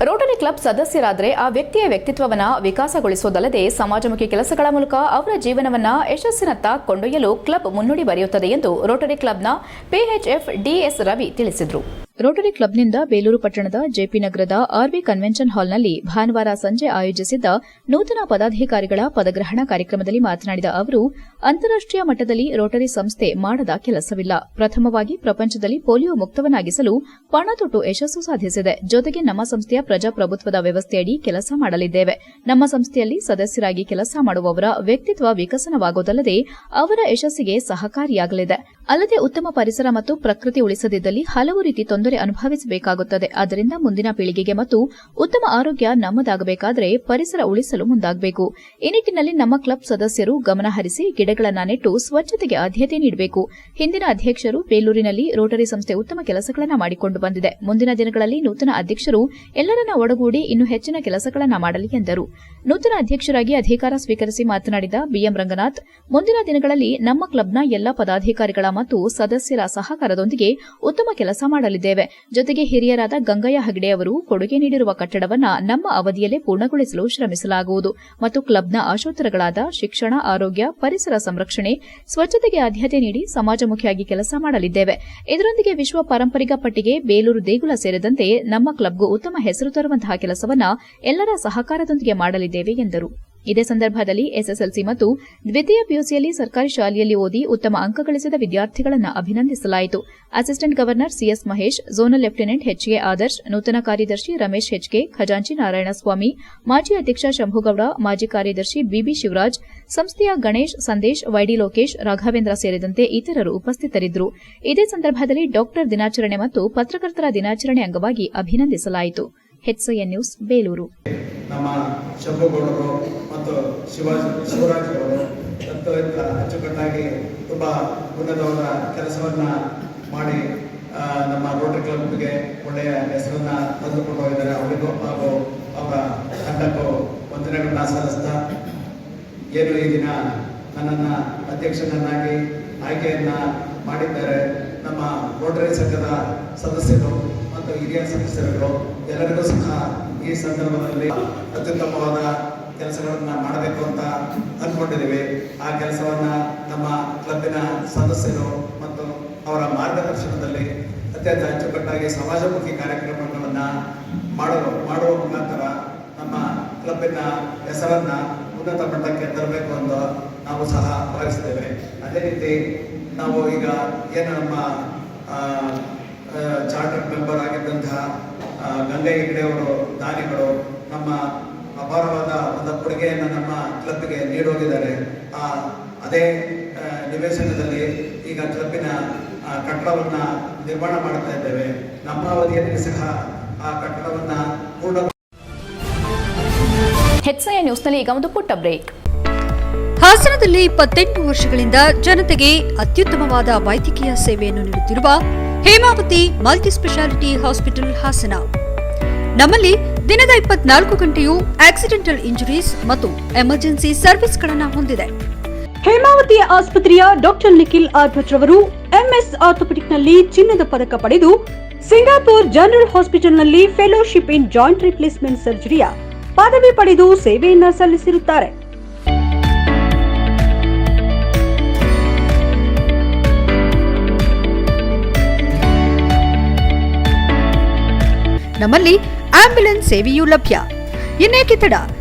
ರೋಟರಿ ಕ್ಲಬ್ ಸದಸ್ಯರಾದರೆ ಆ ವ್ಯಕ್ತಿಯ ವ್ಯಕ್ತಿತ್ವವನ್ನು ವಿಕಾಸಗೊಳಿಸುವುದಲ್ಲದೆ ಸಮಾಜಮುಖಿ ಕೆಲಸಗಳ ಮೂಲಕ ಅವರ ಜೀವನವನ್ನು ಯಶಸ್ಸಿನತ್ತ ಕೊಂಡೊಯ್ಯಲು ಕ್ಲಬ್ ಮುನ್ನುಡಿ ಬರೆಯುತ್ತದೆ ಎಂದು ರೋಟರಿ ಕ್ಲಬ್ನ PHF DS ರವಿ ತಿಳಿಸಿದರು. ರೋಟರಿ ಕ್ಲಬ್ನಿಂದ ಬೇಲೂರು ಪಟ್ಟಣದ ಜೆಪಿ ನಗರದ ಆರ್ವಿ ಕನ್ವೆನ್ಷನ್ ಹಾಲ್ನಲ್ಲಿ ಭಾನುವಾರ ಸಂಜೆ ಆಯೋಜಿಸಿದ್ದ ನೂತನ ಪದಾಧಿಕಾರಿಗಳ ಪದಗ್ರಹಣ ಕಾರ್ಯಕ್ರಮದಲ್ಲಿ ಮಾತನಾಡಿದ ಅವರು, ಅಂತಾರಾಷ್ಟೀಯ ಮಟ್ಟದಲ್ಲಿ ರೋಟರಿ ಸಂಸ್ಥೆ ಮಾಡದ ಕೆಲಸವಿಲ್ಲ. ಪ್ರಥಮವಾಗಿ ಪ್ರಪಂಚದಲ್ಲಿ ಪೋಲಿಯೋ ಮುಕ್ತವನ್ನಾಗಿಸಲು ಪಣತೊಟ್ಟು ಯಶಸ್ಸು ಸಾಧಿಸಿದೆ. ಜೊತೆಗೆ ನಮ್ಮ ಸಂಸ್ಥೆಯ ಪ್ರಜಾಪ್ರಭುತ್ವದ ವ್ಯವಸ್ಥೆಯಡಿ ಕೆಲಸ ಮಾಡಲಿದ್ದೇವೆ. ನಮ್ಮ ಸಂಸ್ಥೆಯಲ್ಲಿ ಸದಸ್ಯರಾಗಿ ಕೆಲಸ ಮಾಡುವವರ ವ್ಯಕ್ತಿತ್ವ ವಿಕಸನವಾಗುವುದಲ್ಲದೆ ಅವರ ಯಶಸ್ಸಿಗೆ ಸಹಕಾರಿಯಾಗಲಿದೆ. ಅಲ್ಲದೆ ಉತ್ತಮ ಪರಿಸರ ಮತ್ತು ಪ್ರಕೃತಿ ಉಳಿಸದಿದ್ದಲ್ಲಿ ಹಲವು ರೀತಿ ತೊಂದರೆ ಅನುಭವಿಸಬೇಕಾಗುತ್ತದೆ. ಆದ್ದರಿಂದ ಮುಂದಿನ ಪೀಳಿಗೆಗೆ ಮತ್ತು ಉತ್ತಮ ಆರೋಗ್ಯ ನಮ್ಮದಾಗಬೇಕಾದರೆ ಪರಿಸರ ಉಳಿಸಲು ಮುಂದಾಗಬೇಕು. ಈ ನಿಟ್ಟಿನಲ್ಲಿ ನಮ್ಮ ಕ್ಲಬ್ ಸದಸ್ಯರು ಗಮನಹರಿಸಿ ಗಿಡಗಳನ್ನು ನೆಟ್ಟು ಸ್ವಚ್ಛತೆಗೆ ಆದ್ಯತೆ ನೀಡಬೇಕು. ಹಿಂದಿನ ಅಧ್ಯಕ್ಷರು ಬೇಲೂರಿನಲ್ಲಿ ರೋಟರಿ ಸಂಸ್ಥೆ ಉತ್ತಮ ಕೆಲಸಗಳನ್ನು ಮಾಡಿಕೊಂಡು ಬಂದಿದೆ. ಮುಂದಿನ ದಿನಗಳಲ್ಲಿ ನೂತನ ಅಧ್ಯಕ್ಷರು ಎಲ್ಲರನ್ನ ಒಡಗೂಡಿ ಇನ್ನೂ ಹೆಚ್ಚಿನ ಕೆಲಸಗಳನ್ನು ಮಾಡಲಿ ಎಂದರು. ನೂತನ ಅಧ್ಯಕ್ಷರಾಗಿ ಅಧಿಕಾರ ಸ್ವೀಕರಿಸಿ ಮಾತನಾಡಿದ ಬಿಎಂ ರಂಗನಾಥ್, ಮುಂದಿನ ದಿನಗಳಲ್ಲಿ ನಮ್ಮ ಕ್ಲಬ್ನ ಎಲ್ಲ ಪದಾಧಿಕಾರಿಗಳ ಮತ್ತು ಸದಸ್ಯರ ಸಹಕಾರದೊಂದಿಗೆ ಉತ್ತಮ ಕೆಲಸ ಮಾಡಲಿದ್ದೇವೆ. ಜೊತೆಗೆ ಹಿರಿಯರಾದ ಗಂಗಯ್ಯ ಹೆಗಡೆ ಅವರು ಕೊಡುಗೆ ನೀಡಿರುವ ಕಟ್ಟಡವನ್ನು ನಮ್ಮ ಅವಧಿಯಲ್ಲೇ ಪೂರ್ಣಗೊಳಿಸಲು ಶ್ರಮಿಸಲಾಗುವುದು ಮತ್ತು ಕ್ಲಬ್ನ ಆಶೋತ್ತರಗಳಾದ ಶಿಕ್ಷಣ, ಆರೋಗ್ಯ, ಪರಿಸರ ಸಂರಕ್ಷಣೆ, ಸ್ವಚ್ಛತೆಗೆ ಆದ್ಯತೆ ನೀಡಿ ಸಮಾಜಮುಖಿಯಾಗಿ ಕೆಲಸ ಮಾಡಲಿದ್ದೇವೆ. ಇದರೊಂದಿಗೆ ವಿಶ್ವ ಪಾರಂಪರಿಕ ಪಟ್ಟಿಗೆ ಬೇಲೂರು ದೇಗುಲ ಸೇರಿದಂತೆ ನಮ್ಮ ಕ್ಲಬ್ಗೂ ಉತ್ತಮ ಹೆಸರು ತರುವಂತಹ ಕೆಲಸವನ್ನು ಎಲ್ಲರ ಸಹಕಾರದೊಂದಿಗೆ ಮಾಡಲಿದ್ದೇವೆ ಎಂದರು. ಇದೇ ಸಂದರ್ಭದಲ್ಲಿ ಎಸ್ಎಸ್ಎಲ್ಸಿ ಮತ್ತು ದ್ವಿತೀಯ ಪಿಯುಸಿಯಲ್ಲಿ ಸರ್ಕಾರಿ ಶಾಲೆಯಲ್ಲಿ ಓದಿ ಉತ್ತಮ ಅಂಕ ಗಳಿಸಿದ ವಿದ್ಯಾರ್ಥಿಗಳನ್ನು ಅಭಿನಂದಿಸಲಾಯಿತು. Assistant governor C S Mahesh, zonal lieutenant H K Adarsh, ನೂತನ ಕಾರ್ಯದರ್ಶಿ ರಮೇಶ್ ಹೆಚ್ಕೆ, ಖಜಾಂಚಿ ನಾರಾಯಣಸ್ವಾಮಿ, ಮಾಜಿ ಅಧ್ಯಕ್ಷ ಶಂಭುಗೌಡ, ಮಾಜಿ ಕಾರ್ಯದರ್ಶಿ ಬಿಬಿ ಶಿವರಾಜ್, ಸಂಸ್ಥೆಯ ಗಣೇಶ್, ಸಂದೇಶ್, ವೈಡಿ ಲೋಕೇಶ್, ರಾಘವೇಂದ್ರ ಸೇರಿದಂತೆ ಇತರರು ಉಪಸ್ಥಿತರಿದ್ದರು. ಇದೇ ಸಂದರ್ಭದಲ್ಲಿ ಡಾಕ್ಟರ್ ದಿನಾಚರಣೆ ಮತ್ತು ಪತ್ರಕರ್ತರ ದಿನಾಚರಣೆ ಅಂಗವಾಗಿ ಅಭಿನಂದಿಸಲಾಯಿತು. HCN news Belur. ನಮ್ಮ ಶಂಭುಗೌಡರು ಮತ್ತು ಶಿವರಾಜ್ ಅವರು ಅಚ್ಚುಕಟ್ಟಾಗಿ ತುಂಬ ಉನ್ನತವಾದ ಕೆಲಸವನ್ನು ಮಾಡಿ ನಮ್ಮ ರೋಟರಿ ಕ್ಲಬ್ಗೆ ಒಳ್ಳೆಯ ಹೆಸರನ್ನು ತಂದುಕೊಂಡು ಹೋಗಿದ್ದಾರೆ. ಅವರಿಗೂ ಹಾಗೂ ಅವರ ತಂಡಕ್ಕೂ ವಂದನೆಗಳನ್ನ ಸಲ್ಲಿಸ್ತಾ, ಏನು ಈ ದಿನ ನನ್ನನ್ನು ಅಧ್ಯಕ್ಷನನ್ನಾಗಿ ಆಯ್ಕೆಯನ್ನು ಮಾಡಿದ್ದಾರೆ ನಮ್ಮ ರೋಟರಿ ಸಂಘದ ಸದಸ್ಯರು ಮತ್ತು ಹಿರಿಯ ಸದಸ್ಯರುಗಳು ಎಲ್ಲರಿಗೂ ಸಹ ಈ ಸಂದರ್ಭದಲ್ಲಿ ಅತ್ಯುತ್ತಮವಾದ ಕೆಲಸಗಳನ್ನು ಮಾಡಬೇಕು ಅಂತ ಅಂದ್ಕೊಂಡಿದ್ದೀವಿ. ಆ ಕೆಲಸವನ್ನು ನಮ್ಮ ಕ್ಲಬ್ಬಿನ ಸದಸ್ಯರು ಮತ್ತು ಅವರ ಮಾರ್ಗದರ್ಶನದಲ್ಲಿ ಅತ್ಯಂತ ಅಚ್ಚುಕಟ್ಟಾಗಿ ಸಮಾಜಮುಖಿ ಕಾರ್ಯಕ್ರಮಗಳನ್ನು ಮಾಡುವ ಮುಖಾಂತರ ನಮ್ಮ ಕ್ಲಬ್ಬಿನ ಹೆಸರನ್ನು ಉನ್ನತ ಮಟ್ಟಕ್ಕೆ ತರಬೇಕು ಎಂದು ನಾವು ಸಹ ಭಾವಿಸ್ತೇವೆ. ಅದೇ ರೀತಿ ನಾವು ಈಗ ಏನು ನಮ್ಮ ಚಾರ್ಟರ್ ಮೆಂಬರ್ ಆಗಿದ್ದಂತಹ ಗಂಗಯ್ಯ ಹೆಗಡೆ ಅವರು ದಾನಿಗಳು ನಮ್ಮ ಅಪಾರವಾದ ಒಂದು ಕೊಡುಗೆಯನ್ನು ನಮ್ಮ ಕ್ಲಬ್ಗೆ ನೀಡೋಗಿದ್ದಾರೆ. ಅದೇ ನಿವೇಶನದಲ್ಲಿ ಈಗ ಕ್ಲಬ್ಬಿನ ಕಟ್ಟಡವನ್ನು ನಿರ್ಮಾಣ ಮಾಡ್ತಾ ಇದ್ದೇವೆ. ನಮ್ಮ ಅವಧಿಯಲ್ಲಿ ಸಹ ಆ ಕಟ್ಟಡವನ್ನು ಪೂರ್ಣ. HCN ನ್ಯೂಸ್ನಲ್ಲಿ ಈಗ ಒಂದು ಪುಟ್ಟ ಬ್ರೇಕ್. ಹಾಸನದಲ್ಲಿ 28 ವರ್ಷಗಳಿಂದ ಜನತೆಗೆ ಅತ್ಯುತ್ತಮವಾದ ವೈದ್ಯಕೀಯ ಸೇವೆಯನ್ನು ನೀಡುತ್ತಿರುವ Hemavathi multi speciality hospital Hassan. ನಮ್ಮಲ್ಲಿ ದಿನದ 24 ಗಂಟೆಯೂ ಆಕ್ಸಿಡೆಂಟಲ್ ಇಂಜುರೀಸ್ ಮತ್ತು ಎಮರ್ಜೆನ್ಸಿ ಸರ್ವಿಸ್ಗಳನ್ನು ಹೊಂದಿದೆ. ಹೇಮಾವತಿ ಆಸ್ಪತ್ರೆಯ ಡಾಕ್ಟರ್ ನಿಖಿಲ್ ಆರ್ ಭಟ್ ರವರು ಎಂಎಸ್ ಆರ್ಥೋಪೆಡಿಕ್ನಲ್ಲಿ ಚಿನ್ನದ ಪದಕ ಪಡೆದು ಸಿಂಗಾಪುರ್ ಜನರಲ್ ಹಾಸ್ಪಿಟಲ್ನಲ್ಲಿ ಫೆಲೋಶಿಪ್ ಇನ್ ಜಾಯಿಂಟ್ ರಿಪ್ಲೇಸ್ಮೆಂಟ್ ಸರ್ಜರಿಯ ಪದವಿ ಪಡೆದು ಸೇವೆಯನ್ನ ಸಲ್ಲಿಸಿರುತ್ತಾರೆ. ನಮ್ಮಲ್ಲಿ ಆಂಬ್ಯುಲೆನ್ಸ್ ಸೇವೆಯೂ ಲಭ್ಯ. ಇನ್ನೇಕೆ ತಡ?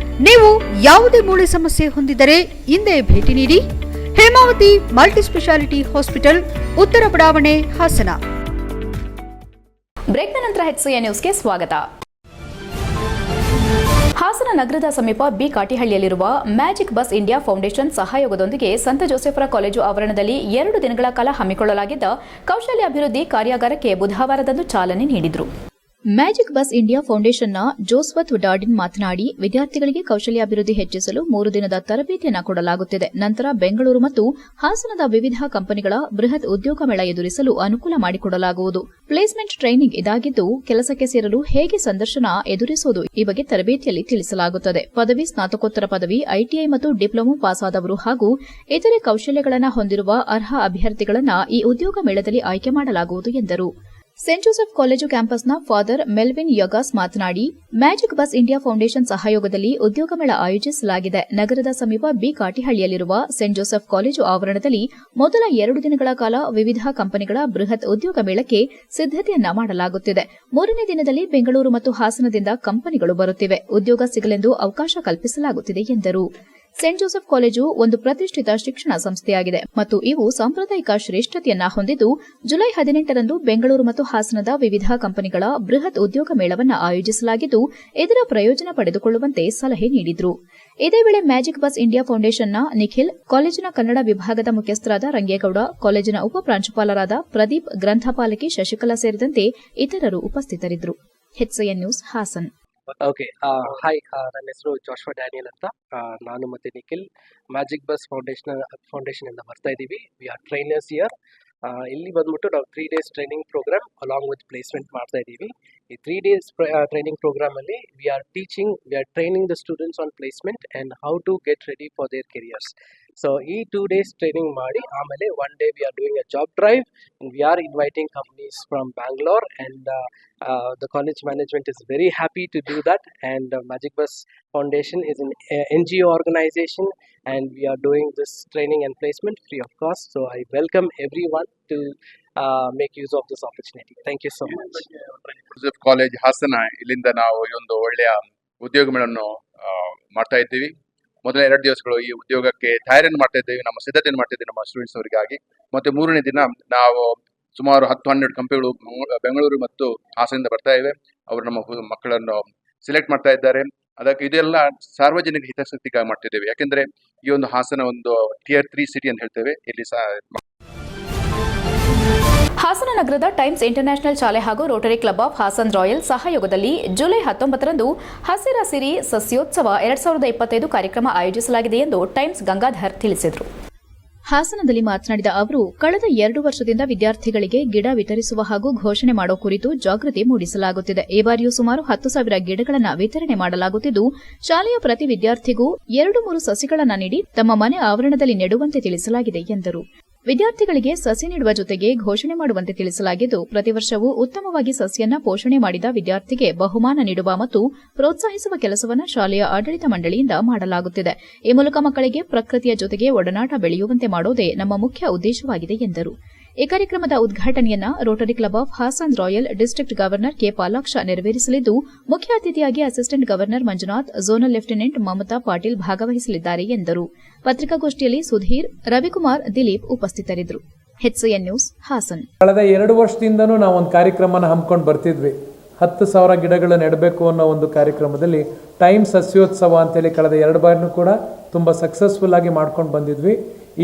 ನೀವು ಯಾವುದೇ ಮೂಳೆ ಸಮಸ್ಯೆ ಹೊಂದಿದರೆ ಇಂದೇ ಭೇಟಿ ನೀಡಿ. ಹೇಮಾವತಿ ಮಲ್ಟಿ ಸ್ಪೆಷಾಲಿಟಿ ಹಾಸ್ಪಿಟಲ್, ಉತ್ತರ ಬಡಾವಣೆ, ಹಾಸನ. ಬ್ರೇಕ್ನ ನಂತರ HCN ನ್ಯೂಸ್ಗೆ ಸ್ವಾಗತ. ಹಾಸನ ನಗರದ ಸಮೀಪ ಬಿ ಕಾಟಿಹಳ್ಳಿಯಲ್ಲಿರುವ ಮ್ಯಾಜಿಕ್ ಬಸ್ ಇಂಡಿಯಾ ಫೌಂಡೇಶನ್ ಸಹಯೋಗದೊಂದಿಗೆ ಸಂತ ಜೋಸೆಫರ ಕಾಲೇಜು ಆವರಣದಲ್ಲಿ 2 ದಿನಗಳ ಕಾಲ ಹಮ್ಮಿಕೊಳ್ಳಲಾಗಿದ್ದ ಕೌಶಲ್ಯ ಅಭಿವೃದ್ಧಿ ಕಾರ್ಯಾಗಾರಕ್ಕೆ ಬುಧವಾರದಂದು ಚಾಲನೆ ನೀಡಿದರು. ಮ್ಯಾಜಿಕ್ ಬಸ್ ಇಂಡಿಯಾ ಫೌಂಡೇಶನ್ನ ಜೋಸ್ವತ್ ಡಾರ್ಡಿನ್ ಮಾತನಾಡಿ, ವಿದ್ಯಾರ್ಥಿಗಳಿಗೆ ಕೌಶಲ್ಯಾಭಿವೃದ್ಧಿ ಹೆಚ್ಚಿಸಲು 3 ದಿನದ ತರಬೇತಿಯನ್ನು ಕೊಡಲಾಗುತ್ತಿದೆ. ನಂತರ ಬೆಂಗಳೂರು ಮತ್ತು ಹಾಸನದ ವಿವಿಧ ಕಂಪನಿಗಳ ಬೃಹತ್ ಉದ್ಯೋಗ ಮೇಳ ಎದುರಿಸಲು ಅನುಕೂಲ ಮಾಡಿಕೊಡಲಾಗುವುದು. ಪ್ಲೇಸ್ಮೆಂಟ್ ಟ್ರೈನಿಂಗ್ ಇದಾಗಿದ್ದು, ಕೆಲಸಕ್ಕೆ ಸೇರಲು ಹೇಗೆ ಸಂದರ್ಶನ ಎದುರಿಸುವುದು ಈ ಬಗ್ಗೆ ತರಬೇತಿಯಲ್ಲಿ ತಿಳಿಸಲಾಗುತ್ತದೆ. ಪದವಿ, ಸ್ನಾತಕೋತ್ತರ ಪದವಿ, ಐಟಿಐ ಮತ್ತು ಡಿಪ್ಲೊಮಾ ಪಾಸ್ ಆದವರು ಹಾಗೂ ಇತರೆ ಕೌಶಲ್ಯಗಳನ್ನು ಹೊಂದಿರುವ ಅರ್ಹ ಅಭ್ಯರ್ಥಿಗಳನ್ನು ಈ ಉದ್ಯೋಗ ಮೇಳದಲ್ಲಿ ಆಯ್ಕೆ ಮಾಡಲಾಗುವುದು ಎಂದರು. ಸೆಂಟ್ ಜೋಸೆಫ್ ಕಾಲೇಜು ಕ್ಯಾಂಪಸ್ನ ಫಾದರ್ ಮೆಲ್ವಿನ್ ಯಗಾಸ್ ಮಾತನಾಡಿ, ಮ್ಯಾಜಿಕ್ ಬಸ್ ಇಂಡಿಯಾ ಫೌಂಡೇಶನ್ ಸಹಯೋಗದಲ್ಲಿ ಉದ್ಯೋಗ ಮೇಳ ಆಯೋಜಿಸಲಾಗಿದೆ. ನಗರದ ಸಮೀಪ ಬಿ ಕಾಟಿಹಳ್ಳಿಯಲ್ಲಿರುವ ಸೆಂಟ್ ಜೋಸೆಫ್ ಕಾಲೇಜು ಆವರಣದಲ್ಲಿ ಮೊದಲ 2 ದಿನಗಳ ಕಾಲ ವಿವಿಧ ಕಂಪನಿಗಳ ಬೃಹತ್ ಉದ್ಯೋಗ ಮೇಳಕ್ಕೆ ಸಿದ್ದತೆಯನ್ನ ಮಾಡಲಾಗುತ್ತಿದೆ. 3ನೇ ದಿನದಲ್ಲಿ ಬೆಂಗಳೂರು ಮತ್ತು ಹಾಸನದಿಂದ ಕಂಪನಿಗಳು ಬರುತ್ತಿವೆ. ಉದ್ಯೋಗ ಸಿಗಲೆಂದು ಅವಕಾಶ ಕಲ್ಪಿಸಲಾಗುತ್ತಿದೆ ಎಂದರು. ಸೆಂಟ್ ಜೋಸೆಫ್ ಕಾಲೇಜು ಒಂದು ಪ್ರತಿಷ್ಠಿತ ಶಿಕ್ಷಣ ಸಂಸ್ಥೆಯಾಗಿದೆ ಮತ್ತು ಇವು ಸಾಂಪ್ರದಾಯಿಕ ಶ್ರೇಷ್ಠತೆಯನ್ನ ಹೊಂದಿದ್ದು, ಜುಲೈ 18ರಂದು ಬೆಂಗಳೂರು ಮತ್ತು ಹಾಸನದ ವಿವಿಧ ಕಂಪನಿಗಳ ಬೃಹತ್ ಉದ್ಯೋಗ ಮೇಳವನ್ನು ಆಯೋಜಿಸಲಾಗಿದ್ದು, ಇದರ ಪ್ರಯೋಜನ ಪಡೆದುಕೊಳ್ಳುವಂತೆ ಸಲಹೆ ನೀಡಿದರು. ಇದೇ ವೇಳೆ ಮ್ಯಾಜಿಕ್ ಬಸ್ ಇಂಡಿಯಾ ಫೌಂಡೇಶನ್ನ ನಿಖಿಲ್, ಕಾಲೇಜಿನ ಕನ್ನಡ ವಿಭಾಗದ ಮುಖ್ಯಸ್ಥರಾದ ರಂಗೇಗೌಡ, ಕಾಲೇಜಿನ ಉಪ ಪ್ರಾಂಶುಪಾಲರಾದ ಪ್ರದೀಪ್, ಗ್ರಂಥಪಾಲಕಿ ಶಶಿಕಲಾ ಸೇರಿದಂತೆ ಇತರರು ಉಪಸ್ಥಿತರಿದ್ದರು. HCN news Hassan. Okay, hi, ನನ್ನ ಹೆಸರು ಜಾಶ್ವಾ ಡ್ಯಾನಿಯಲ್ ಅಂತ. ನಾನು ಮತ್ತು ನಿಖಿಲ್ ಮ್ಯಾಜಿಕ್ ಬಸ್ ಫೌಂಡೇಶನ್ ಇಂದ ಬರ್ತಾ ಇದ್ದೀವಿ. We are trainers here. ಇಲ್ಲಿ ಬಂದ್ಬಿಟ್ಟು ನಾವು 3 days training program along with placement ಮಾಡ್ತಾ ಇದ್ದೀವಿ. ಈ 3 days ಟ್ರೈನಿಂಗ್ ಪ್ರೋಗ್ರಾಮಲ್ಲಿ we are training the students on placement and how to get ready for their careers. So ಈ 2 days ಟ್ರೈನಿಂಗ್ ಮಾಡಿ ಆಮೇಲೆ 1 day we are doing a job drive and we are inviting companies from Bangalore and the college management is very happy to do that, and Magic Bus Foundation is an NGO organization and we are doing this training and placement free of cost. So I welcome everyone to make use of this opportunity. Thank you so much. Joseph college Hassan, ಇಲ್ಲಿಂದ ನಾವು ಈ ಒಂದು ಒಳ್ಳೆಯ ಉದ್ಯೋಗ ಮೇಳವನ್ನು ಮಾಡ್ತಾ ಇದ್ದೀವಿ. ಮೊದಲ 2 ದಿವಸಗಳು ಈ ಉದ್ಯೋಗಕ್ಕೆ ತಯಾರಿಯನ್ನು ಮಾಡ್ತಾ ಇದ್ದೇವೆ, ನಮ್ಮ ಸಿದ್ಧತೆಯನ್ನು ಮಾಡ್ತಾ ಇದ್ದೀವಿ ನಮ್ಮ ಸ್ಟೂಡೆಂಟ್ಸ್ ಅವರಿಗಾಗಿ. ಮತ್ತು 3ನೇ ದಿನ ನಾವು ಸುಮಾರು 10-12 ಕಂಪನಿಗಳು ಬೆಂಗಳೂರು ಮತ್ತು ಹಾಸನದಿಂದ ಬರ್ತಾ ಇವೆ. ಅವರು ನಮ್ಮ ಮಕ್ಕಳನ್ನು ಸೆಲೆಕ್ಟ್ ಮಾಡ್ತಾ ಇದ್ದಾರೆ. ಅದಕ್ಕೆ ಇದೆಲ್ಲ ಸಾರ್ವಜನಿಕ ಹಿತಾಸಕ್ತಿಗಾಗಿ ಮಾಡ್ತಿದ್ದೇವೆ. ಯಾಕೆಂದ್ರೆ ಈ ಒಂದು ಹಾಸನ ಒಂದು Tier 3 ಸಿಟಿ ಅಂತ ಹೇಳ್ತೇವೆ. ಇಲ್ಲಿ ಹಾಸನ ನಗರದ ಟೈಮ್ಸ್ ಇಂಟರ್ನ್ಯಾಷನಲ್ ಶಾಲೆ ಹಾಗೂ rotary club of Hassan royal ಸಹಯೋಗದಲ್ಲಿ ಜುಲೈ 19ರಂದು ಹಸಿರ ಸಿರಿ ಸಸ್ಯೋತ್ಸವ 2025 ಕಾರ್ಯಕ್ರಮ ಆಯೋಜಿಸಲಾಗಿದೆ ಎಂದು ಟೈಮ್ಸ್ ಗಂಗಾಧರ್ ತಿಳಿಸಿದರು. ಹಾಸನದಲ್ಲಿ ಮಾತನಾಡಿದ ಅವರು, ಕಳೆದ 2 ವರ್ಷದಿಂದ ವಿದ್ಯಾರ್ಥಿಗಳಿಗೆ ಗಿಡ ವಿತರಿಸುವ ಹಾಗೂ ಘೋಷಣೆ ಮಾಡುವ ಕುರಿತು ಜಾಗೃತಿ ಮೂಡಿಸಲಾಗುತ್ತಿದೆ. ಈ ಬಾರಿಯೂ ಸುಮಾರು 10,000 ಗಿಡಗಳನ್ನು ವಿತರಣೆ ಮಾಡಲಾಗುತ್ತಿದ್ದು, ಶಾಲೆಯ ಪ್ರತಿ ವಿದ್ಯಾರ್ಥಿಗೂ 2-3 ಸಸಿಗಳನ್ನು ನೀಡಿ ತಮ್ಮ ಮನೆ ಆವರಣದಲ್ಲಿ ನೆಡುವಂತೆ ತಿಳಿಸಲಾಗಿದೆ ಎಂದರು. ವಿದ್ಯಾರ್ಥಿಗಳಿಗೆ ಸಸಿ ನೀಡುವ ಜೊತೆಗೆ ಘೋಷಣೆ ಮಾಡುವಂತೆ ತಿಳಿಸಲಾಗಿದ್ದು, ಪ್ರತಿ ವರ್ಷವೂ ಉತ್ತಮವಾಗಿ ಸಸಿಯನ್ನ ಪೋಷಣೆ ಮಾಡಿದ ವಿದ್ಯಾರ್ಥಿಗೆ ಬಹುಮಾನ ನೀಡುವ ಮತ್ತು ಪ್ರೋತ್ಸಾಹಿಸುವ ಕೆಲಸವನ್ನು ಶಾಲೆಯ ಆಡಳಿತ ಮಂಡಳಿಯಿಂದ ಮಾಡಲಾಗುತ್ತಿದೆ. ಈ ಮೂಲಕ ಮಕ್ಕಳಿಗೆ ಪ್ರಕೃತಿಯ ಜೊತೆಗೆ ಒಡನಾಟ ಬೆಳೆಯುವಂತೆ ಮಾಡೋದೇ ನಮ್ಮ ಮುಖ್ಯ ಉದ್ದೇಶವಾಗಿದೆ ಎಂದರು. ಈ ಕಾರ್ಯಕ್ರಮದ ಉದ್ಘಾಟನೆಯನ್ನ rotary club of Hassan royal district governor K Palaksha ನೆರವೇರಿಸಲಿದ್ದು, ಮುಖ್ಯ ಅತಿಥಿಯಾಗಿ assistant governor Manjunath, zonal lieutenant Mamata Patil ಭಾಗವಹಿಸಲಿದ್ದಾರೆ ಎಂದರು. ಪತ್ರಿಕಾಗೋಷ್ಠಿಯಲ್ಲಿ ಸುಧೀರ್, ರವಿಕುಮಾರ್, ದಿಲೀಪ್ ಉಪಸ್ಥಿತರಿದ್ದರು. HCN news Hassan. ಕಳೆದ 2 ವರ್ಷದಿಂದನೂ ನಾವು ಒಂದು ಕಾರ್ಯಕ್ರಮನ ಹಮ್ಮಿಕೊಂಡು ಬರ್ತಿದ್ವಿ. 10,000 ಗಿಡಗಳು ನೆಡಬೇಕು ಅನ್ನೋ ಒಂದು ಕಾರ್ಯಕ್ರಮದಲ್ಲಿ ಟೈಮ್ ಸಸ್ಯೋತ್ಸವ ಅಂತೇಳಿ ಕಳೆದ 2 ಬಾರಿನೂ ಕೂಡ ತುಂಬ ಸಕ್ಸಸ್ಫುಲ್ ಆಗಿ ಮಾಡ್ಕೊಂಡು ಬಂದಿದ್ವಿ.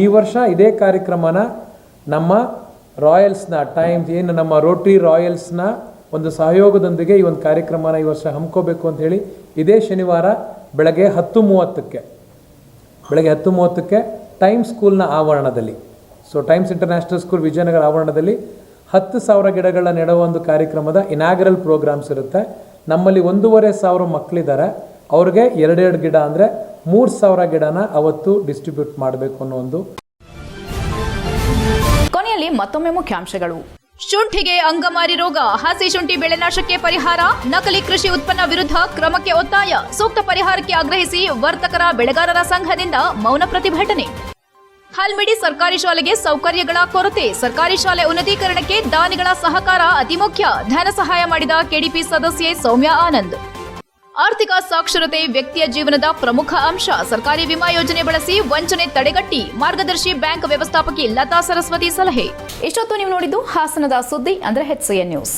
ಈ ವರ್ಷ ಇದೇ ಕಾರ್ಯಕ್ರಮನ ನಮ್ಮ ರಾಯಲ್ಸ್ನ ಏನು ನಮ್ಮ ರೋಟರಿ ರಾಯಲ್ಸ್ನ ಒಂದು ಸಹಯೋಗದೊಂದಿಗೆ ಈ ಒಂದು ಕಾರ್ಯಕ್ರಮನ ಈ ವರ್ಷ ಹಮ್ಮಿಕೋಬೇಕು ಅಂತ ಹೇಳಿ ಇದೇ ಶನಿವಾರ ಬೆಳಗ್ಗೆ 10:30ಕ್ಕೆ ಟೈಮ್ ಸ್ಕೂಲ್ನ ಆವರಣದಲ್ಲಿ, ಟೈಮ್ಸ್ ಇಂಟರ್ನ್ಯಾಷನಲ್ ಸ್ಕೂಲ್ ವಿಜಯನಗರ ಆವರಣದಲ್ಲಿ 10,000 ಗಿಡಗಳ ನೆಡುವ ಒಂದು ಕಾರ್ಯಕ್ರಮದ ಇನಾಗ್ರಲ್ ಪ್ರೋಗ್ರಾಮ್ಸ್ ಇರುತ್ತೆ. ನಮ್ಮಲ್ಲಿ 1,500 ಮಕ್ಕಳಿದ್ದಾರೆ. ಅವ್ರಿಗೆ 2 ಗಿಡ ಅಂದರೆ 3,000 ಗಿಡನ ಅವತ್ತು ಡಿಸ್ಟ್ರಿಬ್ಯೂಟ್ ಮಾಡಬೇಕು ಅನ್ನೋ ಒಂದು. ಕೊನೆಯಲ್ಲಿ ಮತ್ತೊಮ್ಮೆ ಮುಖ್ಯಾಂಶಗಳು. ಶುಂಠಿಗೆ ಅಂಗಮಾರಿ ರೋಗ, ಹಸಿ ಶುಂಠಿ ಬೆಳೆನಾಶಕ್ಕೆ ಪರಿಹಾರ, ನಕಲಿ ಕೃಷಿ ಉತ್ಪನ್ನ ವಿರುದ್ಧ ಕ್ರಮಕ್ಕೆ ಒತ್ತಾಯ, ಸೂಕ್ತ ಪರಿಹಾರಕ್ಕೆ ಆಗ್ರಹಿಸಿ ವರ್ತಕರ ಬೆಳೆಗಾರರ ಸಂಘದಿಂದ ಮೌನ ಪ್ರತಿಭಟನೆ. ಹಲ್ಮಿಡಿ ಸರ್ಕಾರಿ ಶಾಲೆಗೆ ಸೌಕರ್ಯಗಳ ಕೊರತೆ, ಸರ್ಕಾರಿ ಶಾಲೆ ಉನ್ನತೀಕರಣಕ್ಕೆ ದಾನಿಗಳ ಸಹಕಾರ ಅತಿ ಮುಖ್ಯ, ಧನ ಸಹಾಯ ಮಾಡಿದ ಕೆಡಿಪಿ ಸದಸ್ಯೆ ಸೌಮ್ಯ ಆನಂದ್. ಆರ್ಥಿಕ ಸಾಕ್ಷರತೆ ವ್ಯಕ್ತಿಯ ಜೀವನದ ಪ್ರಮುಖ ಅಂಶ, ಸರ್ಕಾರಿ ವಿಮಾ ಯೋಜನೆ ಬಳಸಿ ವಂಚನೆ ತಡೆಗಟ್ಟಿ, ಮಾರ್ಗದರ್ಶಿ ಬ್ಯಾಂಕ್ ವ್ಯವಸ್ಥಾಪಕಿ ಲತಾ ಸರಸ್ವತಿ ಸಲಹೆ. ಇಷ್ಟೊತ್ತು ನೀವು ನೋಡಿದ್ದು ಹಾಸನದ ಸುದ್ದಿ ಅಂದ್ರೆ HCN ನ್ಯೂಸ್.